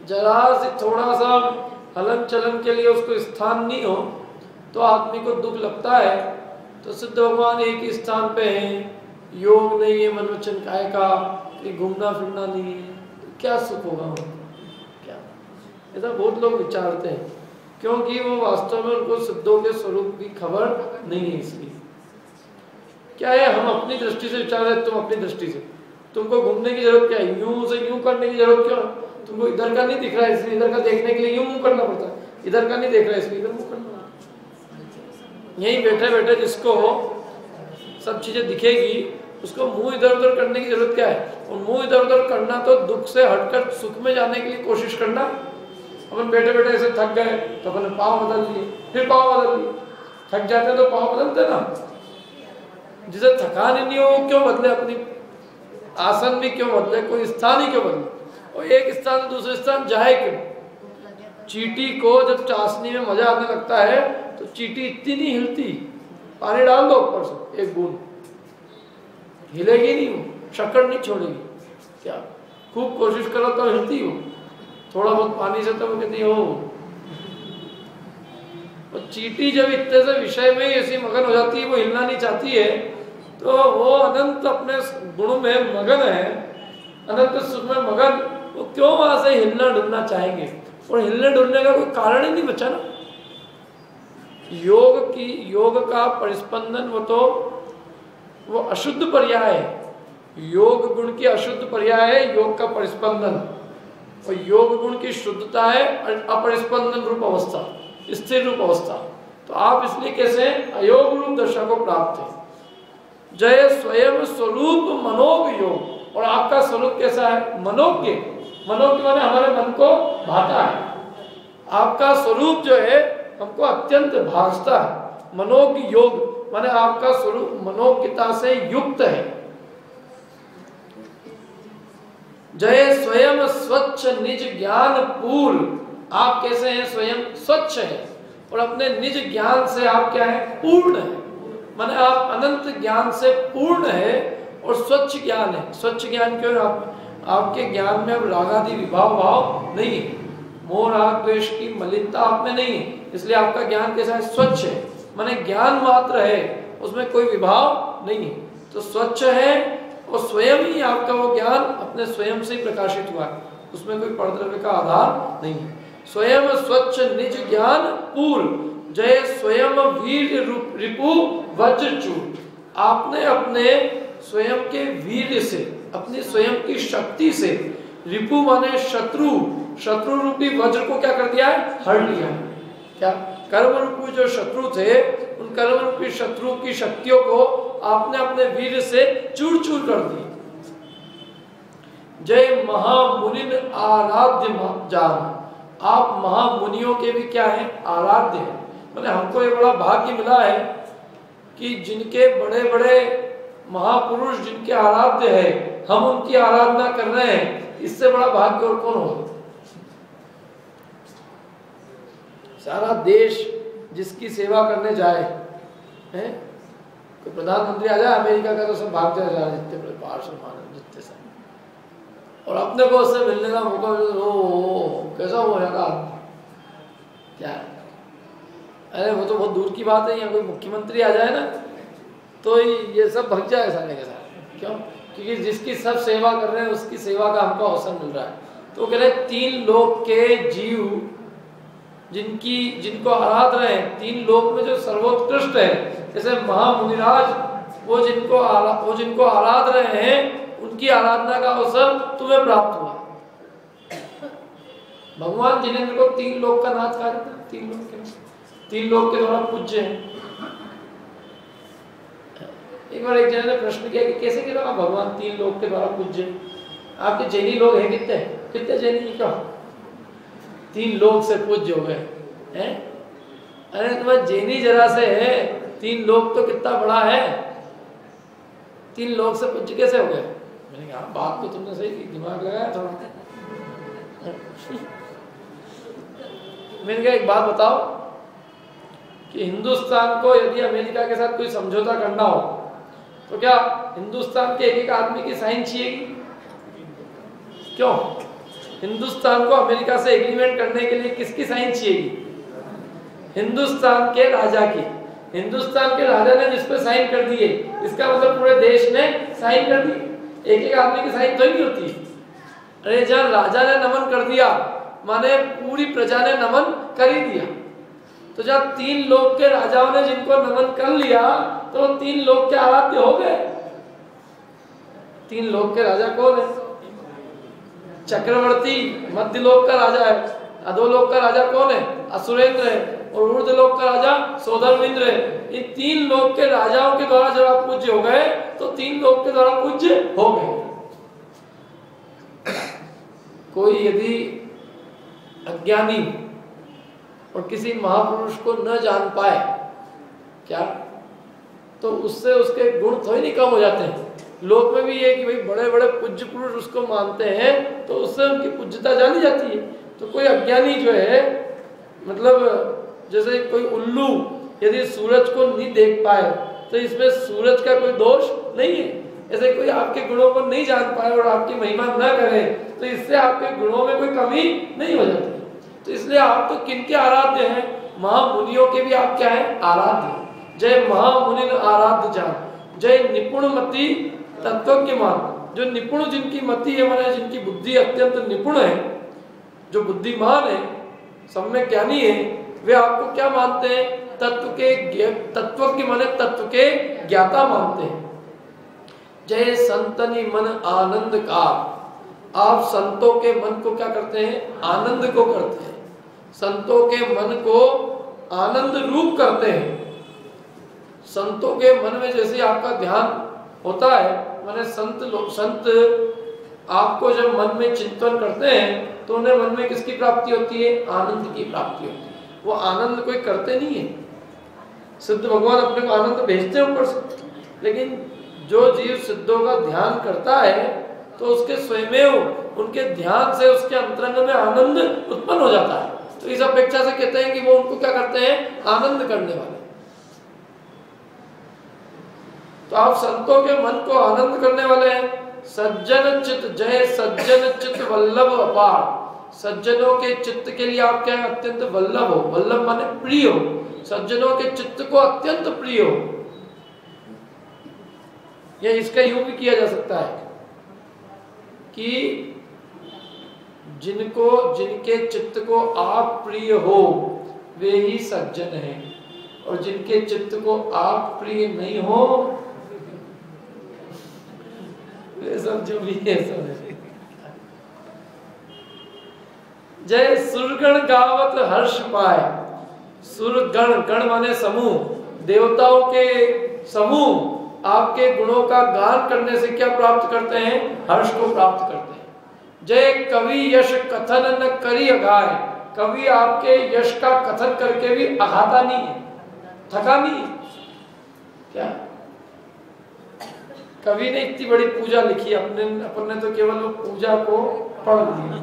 जरा से थोड़ा सा हलन चलन के लिए उसको स्थान नहीं हो तो आदमी को दुख लगता है। तो सिद्ध भगवान एक ही स्थान पे हैं, योग नहीं है, मन वचन काया का, घूमना फिरना नहीं है, तो क्या सुख होगा? क्या ऐसा बहुत लोग विचारते हैं, क्योंकि वो वास्तव में उनको सिद्धों के स्वरूप की खबर नहीं है। इसलिए क्या है, हम अपनी दृष्टि से विचार रहे, तुम अपनी दृष्टि से, तुमको घूमने की जरूरत क्या है? यूं से यूं करने की जरूरत क्यों? तुमको इधर का नहीं दिख रहा है इसलिए इधर का देखने के लिए यूं मुंह करना पड़ता है, इधर का नहीं देख रहा है इसलिए इधर मुंह करना पड़ता है। यहीं बैठे बैठे जिसको सब चीजें दिखेगी उसको मुंह इधर उधर करने की जरूरत क्या है? और मुंह इधर उधर करना तो दुख से हटकर सुख में जाने के लिए कोशिश करना। अपन बैठे बैठे ऐसे थक गए तो अपन पाँव बदल लिए, फिर पाँव बदल लिए, थक जाते तो पाँव बदलते ना। जिसे थकान ही नहीं हो क्यों बदले? अपनी आसन भी क्यों बदले? कोई स्थान ही क्यों बदले? और एक स्थान से दूसरे स्थान जाए क्यों? चींटी को जब चाशनी में मजा आने लगता है तो चींटी इतनी नहीं हिलती, पानी डाल दो ऊपर से एक बूंद, हिलेगी नहीं, वो शक्कर नहीं छोड़ेगी। क्या खूब कोशिश करो तो हिलती हो, थोड़ा बहुत पानी से तो वो कहती हो। और चींटी जब इतने से विषय में ऐसी मगन हो जाती है, वो हिलना नहीं चाहती है, तो वो अनंत अपने गुण में मगन है, अनंत सुख में मगन, वो क्यों वहां से हिलना डुलना चाहेंगे? और हिलने डुलने का कोई कारण ही नहीं बचा ना। योग का परिस्पंदन वो अशुद्ध पर्याय है। योग गुण की अशुद्ध पर्याय है योग का परिस्पंदन, और योग गुण की शुद्धता है अपरिस्पंदन रूप अवस्था, स्थिर रूप अवस्था। तो आप इसलिए कैसे अयोग रूप दशा को प्राप्त है। जय स्वयं स्वरूप मनोग योग, और आपका स्वरूप कैसा है? मनोज्ञ। मनोज्ञ माने हमारे मन को भाता है। आपका स्वरूप जो है हमको अत्यंत भासता है। मनोज्ञ योग माने आपका स्वरूप मनोज्ञता से युक्त है। जय स्वयं स्वच्छ निज ज्ञान पूर्ण, आप कैसे हैं? स्वयं स्वच्छ है और अपने निज ज्ञान से आप क्या है? पूर्ण है। माने आप अनंत ज्ञान से पूर्ण है और स्वच्छ ज्ञान है। स्वच्छ ज्ञान क्यों? आपके ज्ञान में अब रागादि विभाव भाव नहीं है, मोह राग द्वेष की मलिनता आप में नहीं है, इसलिए आपका ज्ञान कैसा है? स्वच्छ है। माने ज्ञान मात्र है, उसमें कोई विभाव नहीं है, तो स्वच्छ है। और स्वयं ही आपका वो ज्ञान अपने स्वयं से ही प्रकाशित हुआ है, उसमें कोई परद्रव्य का आधार नहीं है। स्वयं स्वच्छ निज ज्ञान पूर्ण, जय स्वयं वीर रिपु वज्रचूर, आपने अपने स्वयं के वीर से, अपनी स्वयं की शक्ति से, रिपु माने शत्रु, शत्रु रूपी वज्र को क्या कर दिया है? हर लिया है। क्या कर्म रूपी जो शत्रु थे, उन कर्म रूपी शत्रु की शक्तियों को आपने अपने वीर से चूर चूर कर दी। जय महामुनि आराध्य जान, आप महामुनियों के भी क्या है? आराध्य है। मतलब हमको ये बड़ा भाग्य मिला है कि जिनके बड़े बड़े महापुरुष जिनके आराध्य है, हम उनकी आराधना कर रहे हैं, इससे बड़ा भाग्य और कौन होगा? सारा देश जिसकी सेवा करने जाए, हैं कोई प्रधानमंत्री आ जाए अमेरिका का तो सब भाग जाए, जितने बड़े पार्षद जितने सब, और अपने को उससे मिलने का मौका मिले, ओ कैसा हो जाएगा क्या? अरे वो तो बहुत दूर की बात है, यहाँ कोई मुख्यमंत्री आ जाए ना तो ये सब भग जाए सारे के सारे। क्यों? क्योंकि जिसकी सब सेवा कर रहे हैं उसकी सेवा का हमको अवसर मिल रहा है। तो कह रहे 3 लोक के जीव जिनको आराध रहे हैं, 3 लोक में जो सर्वोत्कृष्ट है, जैसे महामुनिराज वो जिनको आराध रहे हैं उनकी आराधना का अवसर तुम्हें प्राप्त हुआ। भगवान जिनेंद्र को 3 लोक का नाथ कहा जाता है, 3 लोक के द्वारा पूज्य है। एक बार एक जन ने प्रश्न किया कि कैसे कह भगवान 3 लोक के द्वारा पूज्य? आपके जैनी लोग हैं कितने जैनी क्यों 3 लोक से पूज्य हो गए हैं? अरे तुम्हारा जैनी जरा से है, 3 लोक तो कितना बड़ा है, 3 लोक से पूज्य कैसे हो गए? मैंने कहा बात तो तुमने सही की, दिमाग लगाया थोड़ा। मैंने कहा एक बात बताओ कि हिंदुस्तान को यदि अमेरिका के साथ कोई समझौता करना हो तो क्या हिंदुस्तान के एक आदमी की साइन चाहिए? क्यों? हिंदुस्तान को अमेरिका से एग्रीमेंट करने के लिए किसकी साइन चाहिए? हिंदुस्तान के राजा की। हिंदुस्तान के राजा ने जिस पे साइन कर दिए, इसका मतलब पूरे देश ने साइन कर दी। एक आदमी की साइन तो नहीं होती। अरे जब राजा ने नमन कर दिया माने पूरी प्रजा ने नमन कर ही दिया। तो जब 3 लोक के राजाओं ने जिनको नमन कर लिया तो 3 लोक के आराध्य हो गए। 3 लोक के राजा कौन है? चक्रवर्ती मध्य लोक का राजा है, अधोलोक का राजा कौन है? असुरेंद्र है, और ऊर्ध्व लोक का राजा सौधर्मेंद्र है। इन 3 लोक के राजाओं के द्वारा जब आप पूज्य हो गए तो 3 लोक के द्वारा पूज्य हो गए। कोई यदि अज्ञानी और किसी महापुरुष को न जान पाए क्या, तो उससे उसके गुण थोड़ी नहीं कम हो जाते हैं। लोक में भी ये कि भाई बड़े बड़े पूज्य पुरुष उसको मानते हैं तो उससे उनकी पूज्यता जानी जाती है। तो कोई अज्ञानी जो है, मतलब जैसे कोई उल्लू यदि सूरज को नहीं देख पाए तो इसमें सूरज का कोई दोष नहीं है। ऐसे कोई आपके गुणों को नहीं जान पाए और आपकी महिमा न करे तो इससे आपके गुणों में कोई कमी नहीं हो जाती। तो इसलिए आप तो किनके आराध्य हैं? महामुनियों के भी आप क्या है? आराध्य। जय महामुनि आराध्य जान, जय निपुण मति तत्वज्ञमान। जो निपुण जिनकी मति है माने जिनकी बुद्धि अत्यंत निपुण है, जो बुद्धिमान है, सम्यक ज्ञानी है, वे आपको क्या मानते हैं? तत्वज्ञ माने तत्व के ज्ञाता मानते हैं। जय संतनि मन आनंद का। आप संतों के मन को क्या करते हैं? आनंद को करते हैं। संतों के मन को आनंद रूप करते हैं। संतों के मन में जैसे आपका ध्यान होता है, माने संत आपको जब मन में चिंतन करते हैं तो उन्हें मन में किसकी प्राप्ति होती है? आनंद की प्राप्ति होती है। वो आनंद कोई करते नहीं है। सिद्ध भगवान अपने को आनंद भेजते हैं ऊपर से, लेकिन जो जीव सिद्धों का ध्यान करता है तो उसके स्वयं उनके ध्यान से उसके अंतरंग में आनंद उत्पन्न हो जाता है। तो इस अपेक्षा से कहते हैं कि वो उनको क्या करते हैं? आनंद करने वाले। तो आप संतों के मन को आनंद करने वाले हैं। सज्जन चित्त, जय सज्जन चित्त वल्लभ अपार। सज्जनों के चित्त के लिए आप क्या है? अत्यंत वल्लभ हो। वल्लभ माने प्रिय हो। सज्जनों के चित्त को अत्यंत प्रिय हो। या इसका यूं भी किया जा सकता है कि जिनके चित्त को आप प्रिय हो वे ही सज्जन हैं, और जिनके चित्त को आप प्रिय नहीं हो वे सब जो भी है सब है। जय सुरगण गावत हर्ष पाए। सुरगण, गण माने समूह, देवताओं के समूह आपके गुणों का गान करने से क्या प्राप्त करते हैं? हर्ष को प्राप्त करते हैं। जय कवि यश कथन न करी अघाय। कवि आपके यश का कथन करके भी अघाता नहीं है, थका नहीं है। क्या कवि ने इतनी बड़ी पूजा लिखी, अपने तो केवल वो पूजा को पढ़ लिया।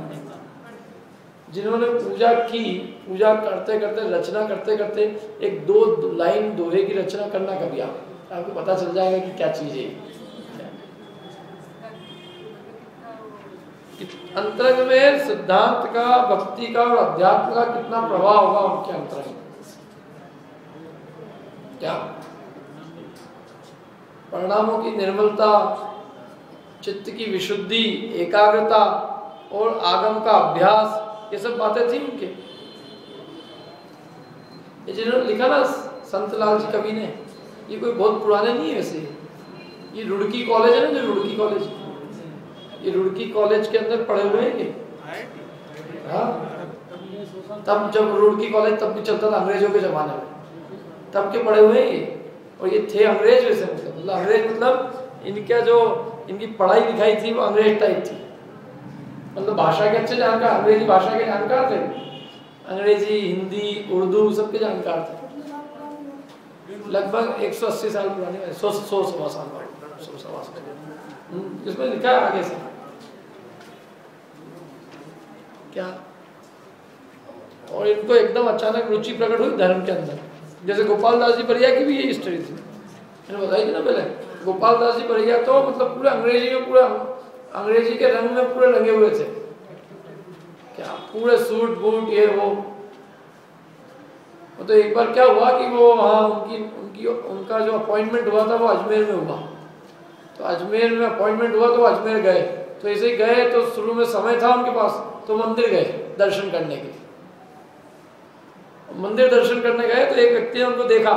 जिन्होंने पूजा की, पूजा करते करते, रचना करते करते एक दो लाइन दोहे की रचना करना कभी आपको पता चल जाएगा कि क्या चीज है। अंतरंग में सिद्धांत का, भक्ति का और अध्यात्म का कितना प्रभाव होगा उनके अंतरंग में। क्या परिणामों की निर्मलता, चित्त की विशुद्धि, एकाग्रता और आगम का अभ्यास, ये सब बातें थी उनके। ये जिन्होंने लिखा ना संत लाल जी कवि ने, ये कोई बहुत पुराने नहीं है वैसे। ये रुड़की कॉलेज है ना, जो रुड़की कॉलेज, ये रुड़की कॉलेज के अंदर पढ़े हुए हैं ये। हाँ, तब जब रुड़की कॉलेज तब भी चलता था अंग्रेजों के जमाने में, तब के पढ़े हुए हैं ये। और ये थे अंग्रेज वैसे, मतलब अंग्रेज मतलब इनका जो इनकी पढ़ाई लिखाई थी वो अंग्रेज टाइप थी, मतलब भाषा के अच्छे जानकार, अंग्रेजी भाषा के जानकार थे, अंग्रेजी, हिंदी, उर्दू सबके जानकार थे। लगभग 180 साल पुरानी, 100 सवा साल, इसमें लिखा है आगे से क्या। और इनको एकदम अचानक रुचि प्रकट हुई धर्म के अंदर। जैसे गोपाल दास जी बरिया की भी ये हिस्ट्री थी, मैंने बताई थी ना पहले। गोपाल दास जी बरिया तो मतलब पूरे अंग्रेजी में, पूरा अंग्रेजी के रंग में पूरे रंगे हुए थे, क्या पूरे सूट बूट ये वो। तो एक बार क्या हुआ कि वो वहाँ उनका जो अपॉइंटमेंट हुआ था वो अजमेर में हुआ। तो अजमेर में अपॉइंटमेंट हुआ तो अजमेर गए। तो ऐसे ही गए तो शुरू में समय था उनके पास, तो मंदिर गए दर्शन करने के लिए। मंदिर दर्शन करने गए तो एक व्यक्ति ने उनको देखा,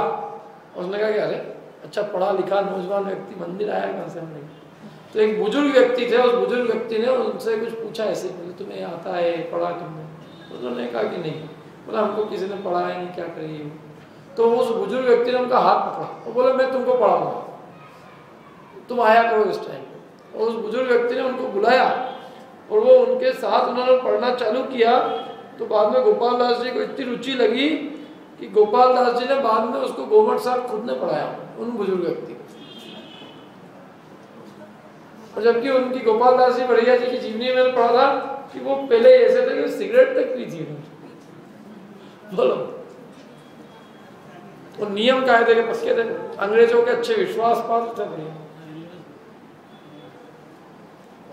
उसने कहा कि अरे अच्छा पढ़ा लिखा नौजवान व्यक्ति मंदिर आया कहाँ से हमने। तो एक बुजुर्ग व्यक्ति थे, उस बुजुर्ग व्यक्ति ने उनसे कुछ पूछा ऐसे, तुम्हें आता है, पढ़ा तुमने? उन्होंने कहा कि नहीं। बोला हमको किसी ने पढ़ाया नहीं, क्या करिए। तो उस बुजुर्ग व्यक्ति ने उनका हाथ पकड़ा और बोला मैं तुमको पढ़ाऊंगा, तुम आया करो इस टाइम। और उस बुजुर्ग व्यक्ति ने उनको बुलाया और वो उनके साथ उन्होंने पढ़ना चालू किया। तो बाद में गोपाल दास जी को इतनी रुचि लगी कि गोपाल दास जी ने बाद में उसको गोमट साहब खुद ने पढ़ाया उन बुजुर्ग व्यक्ति को। और जबकि उनकी गोपाल दास जी बढ़िया जी की जीवनी में पढ़ा था कि वो पहले ऐसे थे कि सिगरेट तक पी थी। बोलो, वो नियम कायदे के पक्के थे, अंग्रेजों के अच्छे विश्वास पात्र थे।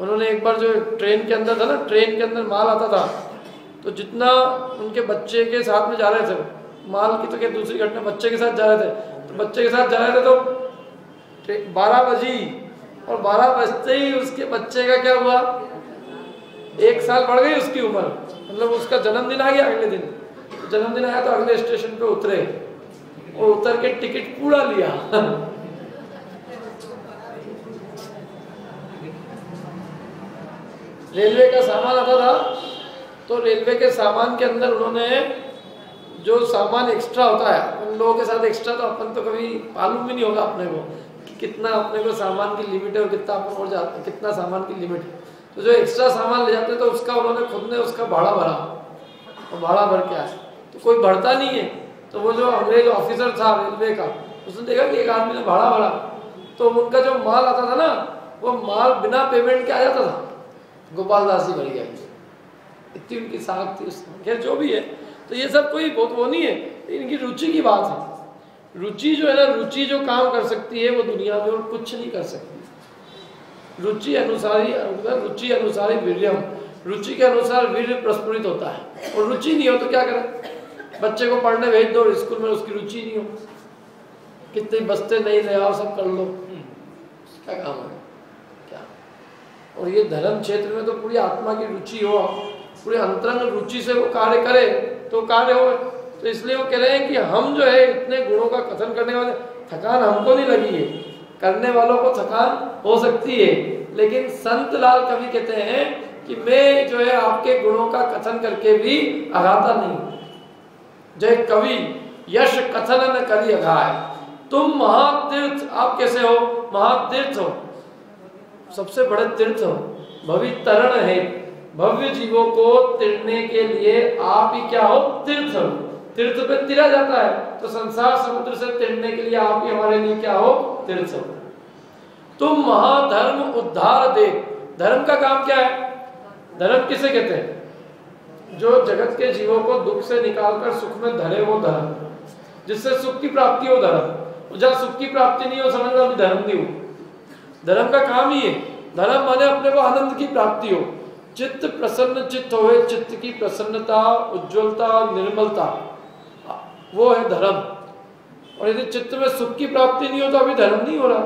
उन्होंने एक बार जो ट्रेन के अंदर था ना, ट्रेन के अंदर माल आता था, तो जितना उनके बच्चे के साथ में जा रहे थे, माल की तो क्या दूसरी घटना, बच्चे के साथ जा रहे थे, तो बच्चे के साथ जा रहे थे तो 12 बजी और 12 बजते ही उसके बच्चे का क्या हुआ, 1 साल बढ़ गई उसकी उम्र, मतलब उसका जन्मदिन आ गया। अगले दिन जन्मदिन आया तो अगले स्टेशन पे उतरे और उतर के टिकट पूरा लिया। रेलवे का सामान आता था, तो रेलवे के सामान के अंदर उन्होंने जो सामान एक्स्ट्रा होता है, उन लोगों के साथ एक्स्ट्रा तो अपन तो कभी मालूम भी नहीं होगा अपने को कि कितना अपने को सामान की लिमिट है और कितना अपन और जाते, कितना सामान की लिमिट है। तो जो एक्स्ट्रा सामान ले जाते तो उसका उन्होंने खुद ने उसका भाड़ा भरा और भाड़ा भर के आया। तो कोई भरता नहीं है, तो वो जो अंग्रेज ऑफिसर था रेलवे का, उसने देखा कि एक आदमी ने भाड़ा भरा, तो उनका जो माल आता था ना, वो माल बिना पेमेंट के आ जाता था। गोपाल दास जी भर गया, इतनी उनकी साख थी उसमें। खैर जो भी है, तो ये सब कोई बहुत वो नहीं है, इनकी रुचि की बात है। रुचि जो है ना, रुचि जो काम कर सकती है वो दुनिया में और कुछ नहीं कर सकती। रुचि अनुसारी वीर्यम, रुचि के अनुसार वीर्य प्रस्फुरित होता है। और रुचि नहीं हो तो क्या करें, बच्चे को पढ़ने भेज दो, स्कूल में उसकी रुचि नहीं हो, कितने बस्ते नहीं ले आओ, सब कर लो, क्या काम है क्या। और ये धर्म क्षेत्र में तो पूरी आत्मा की रुचि हो, पूरे अंतरंग रुचि से वो कार्य करे तो कार्य हो। तो इसलिए वो कह रहे हैं कि हम जो है इतने गुणों का कथन करने वाले, थकान हमको नहीं लगी है, करने वालों को थकान हो सकती है, लेकिन संत लाल कवि कहते हैं कि मैं जो है आपके गुणों का कथन करके भी अघाता नहीं। जय कवि यश कथन न करी अघाय, तुम महातीर्थ, आप कैसे हो, महातीर्थ हो, सबसे बड़े तीर्थ हो, भवितरण है, भव्य जीवों को तिरने के लिए आप ही क्या हो, तीर्थ हो। तीर्थ पे तिरा जाता है, तो संसार समुद्र से तिरने के लिए आप ही हमारे लिए क्या हो, तीर्थ हो। तुम महाधर्म उद्धार दे, धर्म का काम क्या है, धर्म किसे कहते हैं, जो जगत के जीवों को दुख से निकालकर सुख में धरे वो धर्म, जिससे सुख की प्राप्ति हो धर्म। जहाँ सुख की प्राप्ति नहीं हो समझना अभी धर्म नहीं हो। धर्म का काम ही है, धर्म माने अपने को आनंद की प्राप्ति हो, चित्त प्रसन्न चित्त होए, चित्त की प्रसन्नता, उज्ज्वलता, निर्मलता, वो है धर्म। और यदि चित्त में सुख की प्राप्ति नहीं हो तो अभी धर्म नहीं हो रहा।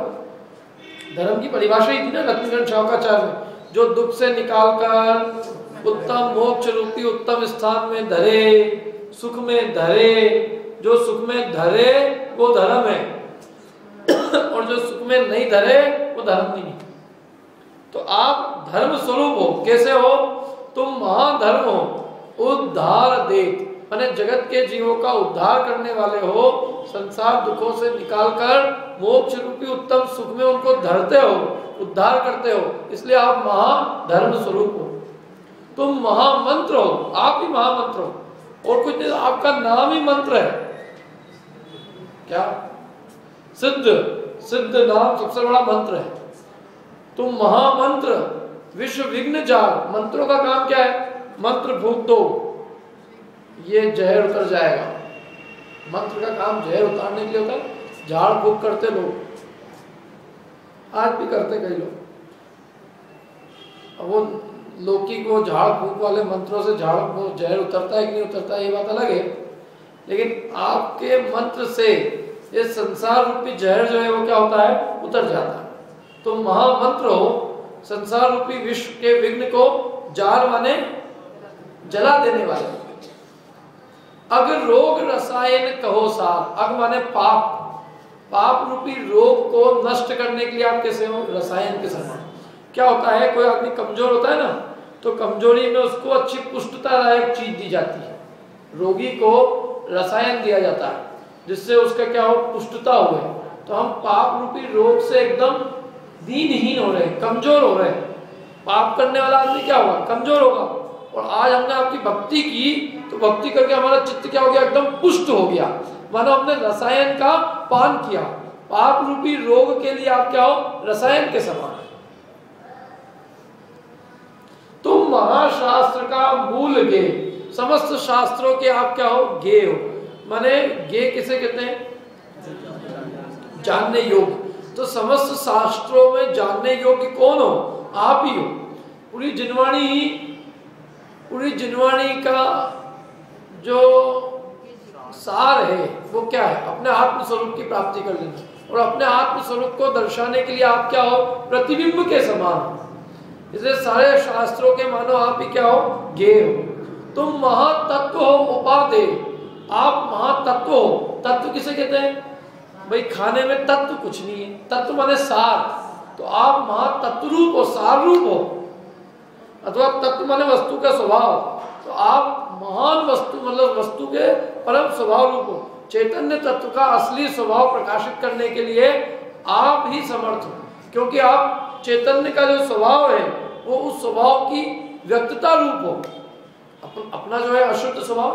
धर्म की परिभाषा ही थी ना लक्ष्मीकांत शावकाचार्य में, जो दुख से निकालकर उत्तम मोक्ष रूपी उत्तम स्थान में धरे, सुख में धरे, जो सुख में धरे वो धर्म है, और जो सुख में नहीं धरे वो धर्म नहीं। तो आप धर्म स्वरूप हो। कैसे हो? तुम महाधर्म हो, उद्धार देत, माने जगत के जीवों का उद्धार करने वाले हो, संसार दुखों से निकालकर मोक्ष रूपी उत्तम सुख में उनको धरते हो, उद्धार करते हो, इसलिए आप महाधर्म स्वरूप हो। तुम महामंत्र हो, आप ही महामंत्र हो, और कुछ नहीं, आपका नाम ही मंत्र है। क्या? सिद्ध नाम सबसे बड़ा मंत्र है। तुम महामंत्र, विश्व विघ्न जार। मंत्रों का काम क्या है? मंत्र फूंक दो, ये जहर उतर जाएगा। मंत्र का काम जहर उतारने के लिए होता है। झाड़ फूंक करते लोग, आज भी करते कई लोग। अब वो लौकी को झाड़ फूंक वाले मंत्रों से झाड़ वो जहर उतरता है कि नहीं उतरता है ये बात अलग है, लेकिन आपके मंत्र से ये संसार रूपी जहर जो है वो क्या होता है? उतर जाता है। तो महामंत्र हो, संसार रूपी विश्व के विघ्न को जार माने जला देने वाले। अगर रोग रसायन कहो सार, अग माने पाप, पाप रूपी रोग को नष्ट करने के लिए आप कैसे हो? रसायन के समान। क्या होता है, कोई आदमी कमजोर होता है ना, तो कमजोरी में उसको अच्छी पुष्टतादायक चीज दी जाती है। रोगी को रसायन दिया जाता है जिससे उसका क्या हो? पुष्टता हो। तो हम पाप रूपी रोग से एकदम दीनहीन हो रहे हैं, कमजोर हो रहे हैं। पाप करने वाला आदमी क्या होगा? कमजोर होगा। और आज हमने आपकी भक्ति की तो भक्ति करके हमारा चित्त क्या हो गया? एकदम पुष्ट हो गया, मानो हमने रसायन का पान किया। पाप रूपी रोग के लिए आप क्या हो? रसायन के समान। तुम महाशास्त्र का मूल गे, समस्त शास्त्रों के आप क्या हो? गे हो। माने गे किसे कहते हैं? जानने योग्य। तो समस्त शास्त्रों में जानने योग्य कौन हो? आप ही हो। पूरी जिनवाणी का जो सार है वो क्या है? अपने आत्म स्वरूप की प्राप्ति कर लेना। और अपने आत्म स्वरूप को दर्शाने के लिए आप क्या हो? प्रतिबिंब के समान। इसलिए सारे शास्त्रों के मानो आप ही क्या हो? गे हो। तुम महातत्व हो, उपादेय, आप महातत्व हो। तत्व किसे कहते हैं भाई? खाने में तत्व कुछ नहीं है, तत्व माने सार। तो आप महातत्व रूप हो, सार रूप हो, अथवा तत्व माने वस्तु का स्वभाव। तो आप महान वस्तु मतलब वस्तु के परम स्वभाव रूप हो। चैतन्य तत्व का असली स्वभाव प्रकाशित करने के लिए आप ही समर्थ हो, क्योंकि आप चैतन्य का जो स्वभाव है वो उस स्वभाव की व्यक्तता रूप हो। अपना जो है अशुद्ध स्वभाव,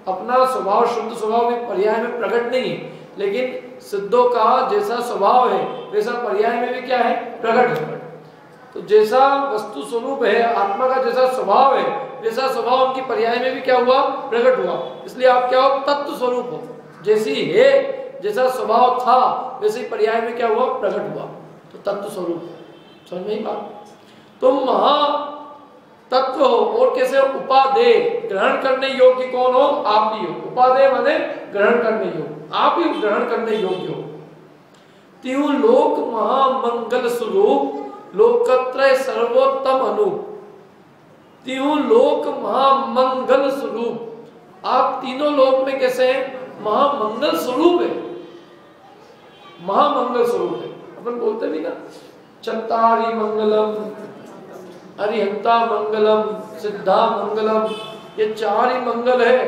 अपना स्वभाव शुद्ध स्वभाव में पर्याय में प्रकट नहीं है, लेकिन सिद्धों का जैसा स्वभाव है वैसा पर्याय में भी क्या है? प्रकट है। तो जैसा वस्तु स्वरूप है, आत्मा का जैसा स्वभाव है, वैसा स्वभाव उनकी पर्याय में भी क्या हुआ? प्रकट हुआ। इसलिए आप क्या हो? तत्व स्वरूप हो। जैसी है, जैसा स्वभाव था वैसे ही पर्याय में क्या हुआ? प्रकट हुआ। तो तत्व स्वरूप। समझ में ही बात? तुम महा तत्व हो। और कैसे? उपादेय, ग्रहण करने योग्य कौन हो? आप ही हो। उपादेय माने ग्रहण करने योग्य, आप ही ग्रहण करने योग्य हो। त्यों लोक महामंगल स्वरूप, लोकत्रय सर्वोत्तम अनूप। त्यों लोक महामंगल स्वरूप, आप तीनों लोक में कैसे हैं? महामंगल स्वरूप है, महामंगल स्वरूप है। अपन बोलते भी ना, चत्तारि मंगलम, अरिहंता मंगलम, सिद्धा मंगलम, ये चार ही मंगल है,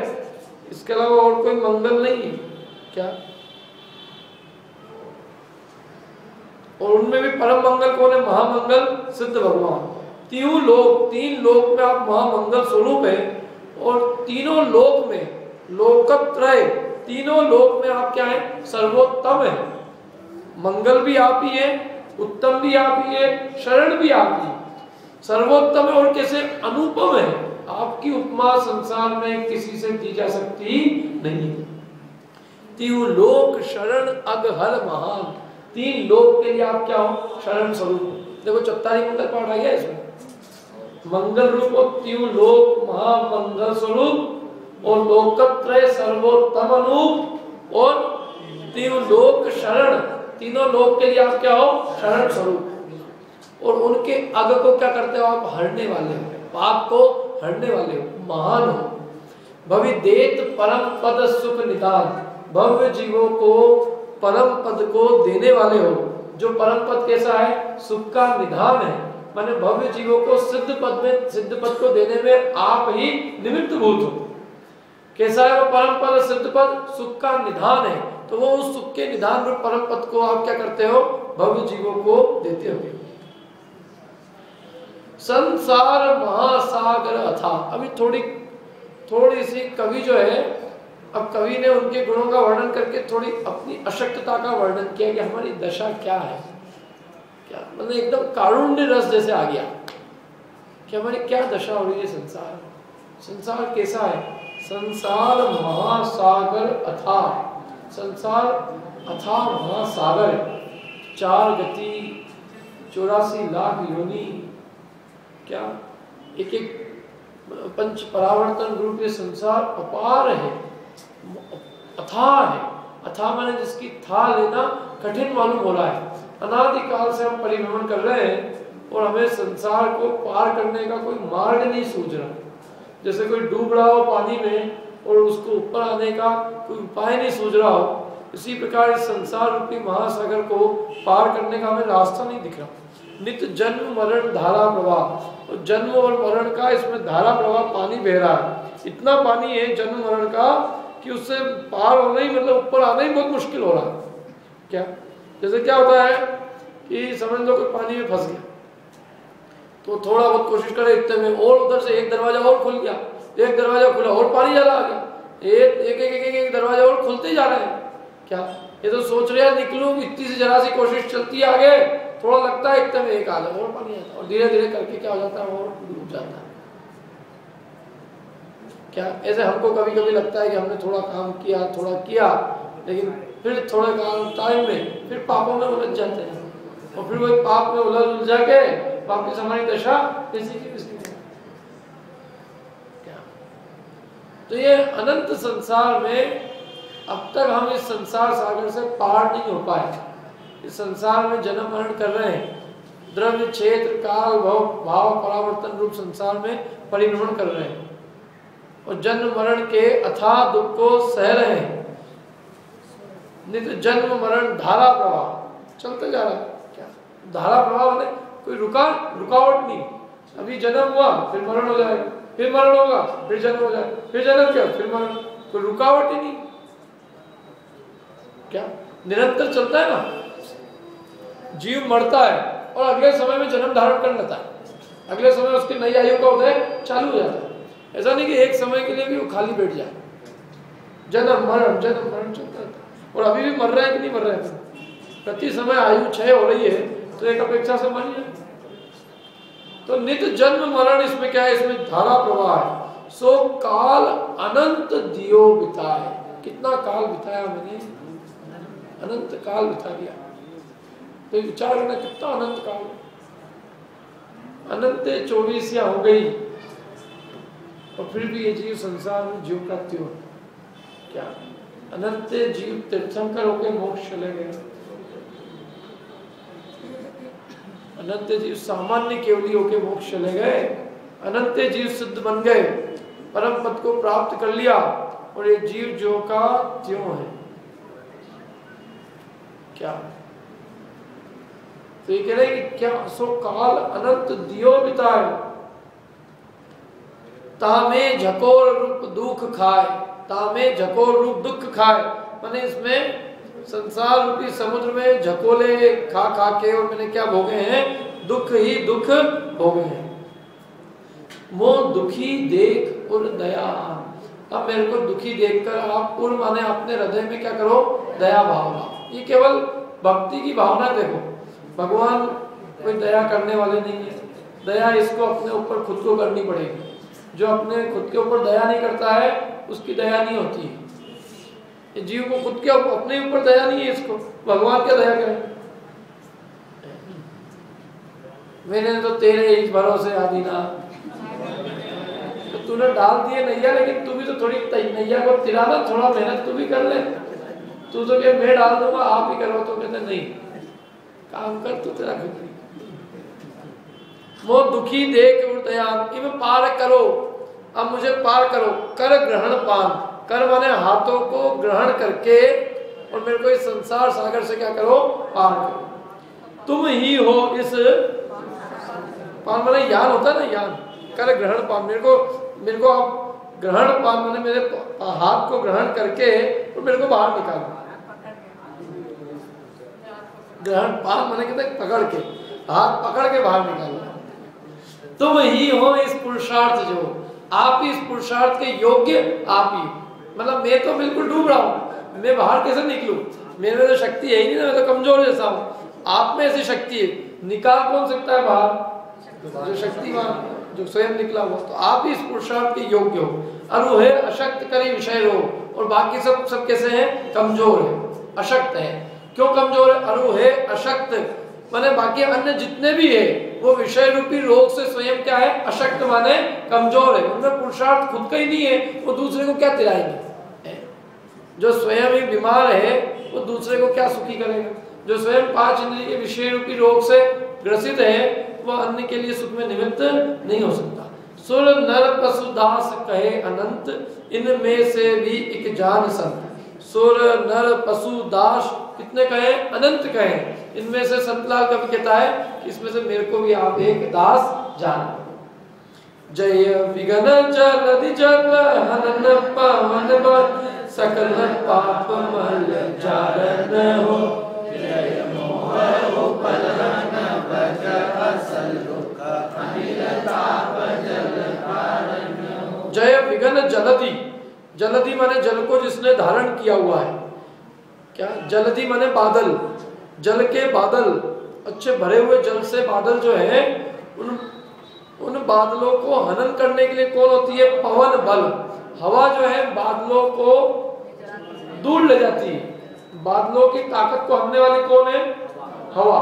इसके अलावा और कोई मंगल नहीं है क्या? और उनमें भी परम मंगल कौन है? महामंगल सिद्ध भगवान। तीनों लोक, तीन लोक में आप महामंगल स्वरूप है। और तीनों लोक में लोकत्रय, तीनों लोक में आप क्या है? सर्वोत्तम है। मंगल भी आप ही है, उत्तम भी आप ही है, शरण भी आप ही। सर्वोत्तम है और कैसे? अनुपम है। आपकी उपमा संसार में किसी से दी जा सकती नहीं है। तीन लोक शरण अगहर महान, 3 लोक के लिए आप क्या हो? शरण स्वरूप। देखो 44 मंगल पाठ आ गया इसमें, मंगल रूप और 3 लोक महामंगल स्वरूप और लोकत्रय सर्वोत्तम अनूप और 3 लोक शरण, तीनों लोक के लिए आप क्या हो? शरण स्वरूप। और उनके अग को क्या करते हो आप? हरने वाले हो, पाप को हरने वाले हो, महान हो। भविदेत परम पद सुख निदान, भव्य जीवों को परम पद को देने वाले हो। जो परम पद कैसा है? सुख का निधान है, माने भव्य जीवों को सिद्ध पद में, सिद्ध पद को देने में आप ही निमित्त भूत हो। कैसा है वो परम पद? सिद्ध पद, सुख का निधान है। तो वो उस सुख के निधान रूप परम पद को आप क्या करते हो? भव्य जीवों को देते हो। संसार महासागर अथा, अभी थोड़ी सी कवि जो है, अब कवि ने उनके गुणों का वर्णन करके थोड़ी अपनी अशक्तता का वर्णन किया कि हमारी दशा क्या है, क्या मतलब एकदम कारुण्य रस जैसे आ गया कि हमारी क्या दशा हो रही है। संसार कैसा है? संसार महासागर अथा, संसार अथा महासागर, 4 गति 84 लाख योनि, क्या एक पंच परावर्तन रूप ये संसार अपार है, अथाह है। अथाह माने जिसकी था लेना कठिन मालूम हो रहा है। अनादिकाल से हम परिभ्रमण कर रहे हैं और हमें संसार को पार करने का कोई मार्ग नहीं सूझ रहा। जैसे कोई डूब रहा हो पानी में और उसको ऊपर आने का कोई उपाय नहीं सूझ रहा हो, इसी प्रकार इस संसार रूपी महासागर को पार करने का हमें रास्ता नहीं दिख रहा। नित्य जन्म मरण धारा प्रवाह, और जन्म और मरण का इसमें धारा प्रवाह पानी बह रहा है। इतना पानी है जन्म मरण का कि उससे पार होना ही, मतलब ऊपर आना ही बहुत मुश्किल हो रहा है। क्या जैसे क्या होता है कि समझ लो कि पानी में फंस गया तो थोड़ा बहुत कोशिश करे इतने में, और उधर से एक दरवाजा और खुल गया, एक दरवाजा खुला और पानी ज्यादा आ गया, एक दरवाजा और खुलते जा रहे हैं। क्या ये तो सोच रहे हैं निकलूं, इतनी सी जरा सी कोशिश चलती है आगे, थोड़ा लगता है एकदम एक आ जाए और पानी आता है, और धीरे धीरे करके क्या हो जाता है और डूब जाता है। क्या ऐसे हमको कभी कभी लगता है कि हमने थोड़ा काम किया, थोड़ा किया, लेकिन फिर थोड़े टाइम में फिर पापों में उलझ जाते हैं, और फिर वही पाप में उलझ जाके वापिस हमारी दशा इसी की क्या। तो ये अनंत संसार में अब तक हम इस संसार सागर से पार नहीं हो पाए। इस संसार में जन्म मरण कर रहे हैं, द्रव्य क्षेत्र काल भाव परावर्तन रूप संसार में परिभ्रमण कर रहे हैं और जन्म मरण के अथाह दुख को सह रहे हैं। नित्य जन्म मरण धारा प्रवाह चलते जा रहा है। क्या धारा प्रवाह में कोई रुकावट नहीं। अभी जन्म हुआ फिर मरण हो जाएगा, फिर मरण होगा फिर जन्म हो जाएगा, फिर जन्म किया फिर मरण, कोई रुकावट ही नहीं। क्या निरंतर चलता है ना। जीव मरता है और अगले समय में जन्म धारण कर लेता है, अगले समय उसकी नई आयु का उदय चालू हो जाता है। ऐसा नहीं कि एक समय के लिए भी वो खाली बैठ जाए, जन्म मरण चलता है। और अभी भी मर रहे हैं कि नहीं मर रहे हैं? प्रति समय आयु क्षय हो रही है तो एक अपेक्षा से मरिए। तो नित्य जन्म मरण इसमें क्या है? इसमें धारा प्रवाह है। सो काल अनंत दियो बिताए, कितना काल बिताया मैंने, अनंत काल बिता दिया। तो विचार करना कितना अनंत काल, अनंत 24 हो गई और फिर भी ये जीव संसार में जीव का त्यों। क्या अनंत जीव तीर्थंकर होकर मोक्ष चले गए, अनंत जीव सामान्य केवली होकर मोक्ष चले गए, अनंत जीव सिद्ध बन गए, परम पद को प्राप्त कर लिया और ये जीव जो का त्यों है। क्या तो ये कह रहे कि क्या सो काल अनंत दियो बिताए, तामे झकोर रूप दुख खाए, तामे झकोर रूप दुख खाए, मैंने इसमें संसार रूपी समुद्र में झकोले खा खा के और मैंने क्या भोगे हैं? दुख ही दुख भोगे हैं। मोह दुखी देख और दया, अब मेरे को दुखी देखकर आप उर माने अपने हृदय में क्या करो? दया भावना। ये केवल भक्ति की भावना। देखो भगवान कोई दया करने वाले नहीं है, दया इसको अपने ऊपर खुद को करनी पड़ेगी। जो अपने खुद के ऊपर दया नहीं करता है उसकी दया नहीं होती है। ये जीव को खुद के अपने ऊपर दया नहीं है, इसको भगवान क्या दया करे। मैंने तो तेरे ही भरोसे आदि ना, तो तूने डाल दिए नैया, लेकिन तू भी तो थोड़ी नैया को तिराना, थोड़ा मेहनत तू भी कर ले। तू तो क्या मैं डाल दूंगा आप ही करो, तो कहते नहीं काम कर तू, तेरा खुद वो दुखी देख उदयान इम पार करो, अब मुझे पार करो। कर ग्रहण पान, कर माने हाथों को ग्रहण करके और मेरे को इस संसार सागर से क्या करो, पार करो। तुम ही हो इस पान माने यान होता है ना, यान। कर ग्रहण पान, मेरे को आप ग्रहण पान माने मेरे हाथ को ग्रहण करके और मेरे को बाहर निकालो। ग्रहण पान माने कहते पकड़ के, हाथ पकड़ के बाहर निकालो। तुम ही हो इस पुरुषार्थ, जो आप ही इस पुरुषार्थ के योग्य आप ही। मतलब मैं तो बिल्कुल डूब रहा हूँ, मैं बाहर कैसे निकलूं, मेरे में तो शक्ति है ही नहीं ना, मैं तो कमजोर जैसा हूँ। आप में ऐसी शक्ति है, निकाल कौन सकता है बाहर, जो शक्तिमान, जो स्वयं निकला हुआ। तो आप ही इस पुरुषार्थ के योग्य हो। अरु है अशक्त करी विषय रो, और बाकी सब कैसे हैं, कमजोर है, अशक्त है। क्यों कमजोर है, अरु है अशक्त माने बाकी अन्य जितने भी है वो विषय रूपी रोग से स्वयं क्या है, अशक्त माने कमजोर है। उनमें पुरुषार्थ खुद का ही नहीं है, वो दूसरे को क्या दिलाएंगे। जो स्वयं ही बीमार है वो दूसरे को क्या सुखी करेगा। जो स्वयं 5 इंद्रिय के विषय रूपी रोग से ग्रसित है वह अन्य के लिए सुख में निमित्त नहीं हो सकता। सुर नर पशु दास कहे अनंत, इनमें से भी एक जान संत। सुर नर पशु दास कितने कहे, अनंत कहे। इनमें से संतलाल कवि कहता है कि इसमें से मेरे को भी आप एक दास जान। जय विघ्न जलधि जल हनन पवन बन, सकल पाप मल जारन हो। जय मोह उपलहन भज असल दुख अनिल ताप जल कारण हो। जय विघ्न जलधि, जलधि माने जल को जिसने धारण किया हुआ है। क्या जलधि माने बादल, जल के बादल, अच्छे भरे हुए जल से बादल जो है उन बादलों को हनन करने के लिए कौन होती है, पवन बल। हवा जो है बादलों को दूर ले जाती है, बादलों की ताकत को हनने वाली कौन है, हवा।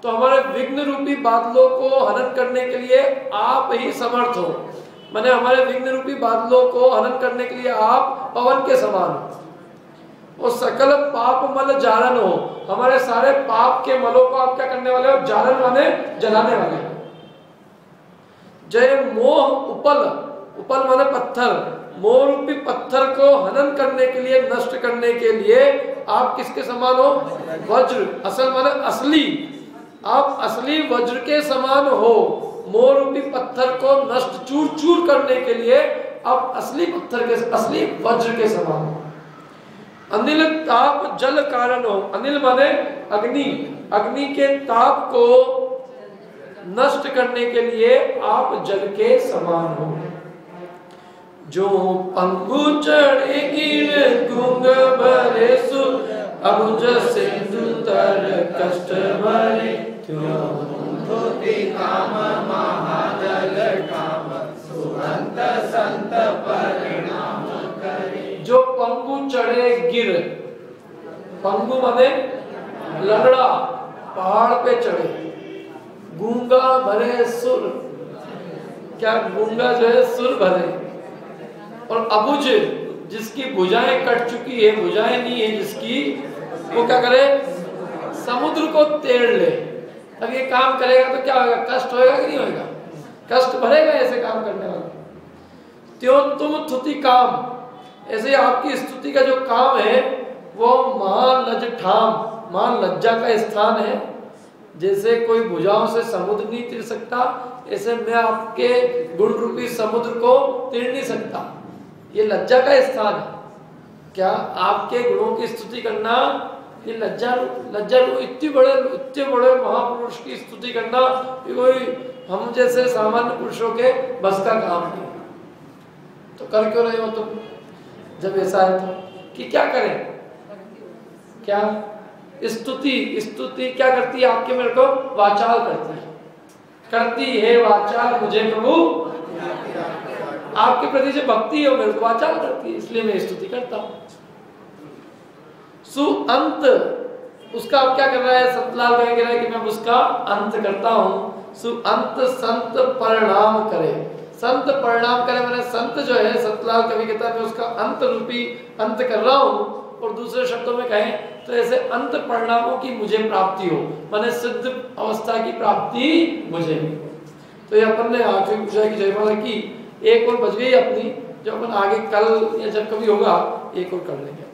तो हमारे विघ्न रूपी बादलों को हनन करने के लिए आप ही समर्थ हो। माने हमारे विघ्न रूपी बादलों को हनन करने के लिए आप पवन के समान हो। और सकल पाप मल जारन हो, हमारे सारे पाप के मलों को आप क्या करने वाले हो, जारन माने जलाने वाले हो। जय मोह उपल, उपल माने पत्थर, मोह रूपी पत्थर को हनन करने के लिए, नष्ट करने के लिए आप किसके समान हो, वज्र। असल माने असली, आप असली वज्र के समान हो। मोह रूपी पत्थर को नष्ट चूर चूर करने के लिए आप असली पत्थर के, असली वज्र के समान हो। अनिल ताप जल कारण हो, अनिल माने अग्नि, अग्नि के ताप को नष्ट करने के लिए आप जल के समान हो। जो पंखु चढ़े गिर गुंग भरे सु, अबुझ सिंधु तर कष्ट भरे। क्यों धोती काम महाजल काम, सुहंत संत परिणाम करे। जो पंगु चढ़े गिर, पंगु माने लंगड़ा, पहाड़ पे चढ़े। गूंगा भरे सुर, क्या गूंगा जो है सुर भरे। और अबुझ जिसकी भुजाएं कट चुकी है, भुजाएं नहीं है जिसकी, वो क्या करे, समुद्र को तेड़ ले। अब ये काम करेगा तो क्या होगा, कष्ट होएगा कि नहीं होएगा, कष्ट भरेगा ऐसे काम करने वाले। त्यों तुम थुति काम, ऐसे आपकी स्तुति का जो काम है वो महालज ठाम, महान लज्जा का स्थान है। जैसे कोई भुजाओं से समुद्र नहीं तीर सकता, ऐसे मैं आपके गुण रूपी समुद्र को तीर नहीं सकता, ये लज्जा का स्थान है। क्या आपके गुणों की स्तुति करना ये लज्जा, इतने बड़े महापुरुष की स्तुति करना ये कोई हम जैसे सामान्य पुरुषों के बस का काम नहीं। तो कर क्यों रहे हो तुम, जब ऐसा है तो कि क्या करें। क्या स्तुति क्या करती है, आपके मेरे को वाचाल करती है वाचाल मुझे प्रभु। आपके प्रति जो भक्ति है वो मेरे को वाचाल करती है, इसलिए मैं स्तुति करता हूँ। सुअंत, उसका अब क्या कर रहा है संतलाल कह रहा है कि मैं उसका अंत करता हूँ। सुअंत संत परिणाम करे, संत परिणाम करे मैंने संत जो है संतलाल कवि कहता है मैं उसका अंत रूपी अंत कर रहा हूँ। और दूसरे शब्दों में कहें तो ऐसे अंत परिणामों की मुझे प्राप्ति हो, माने सिद्ध अवस्था की प्राप्ति मुझे भी। तो ये अपन ने आखिरी पूजा की जयमाला की, एक और बच गई अपनी, जो अपन आगे कल या जब कभी होगा एक और कर लेंगे।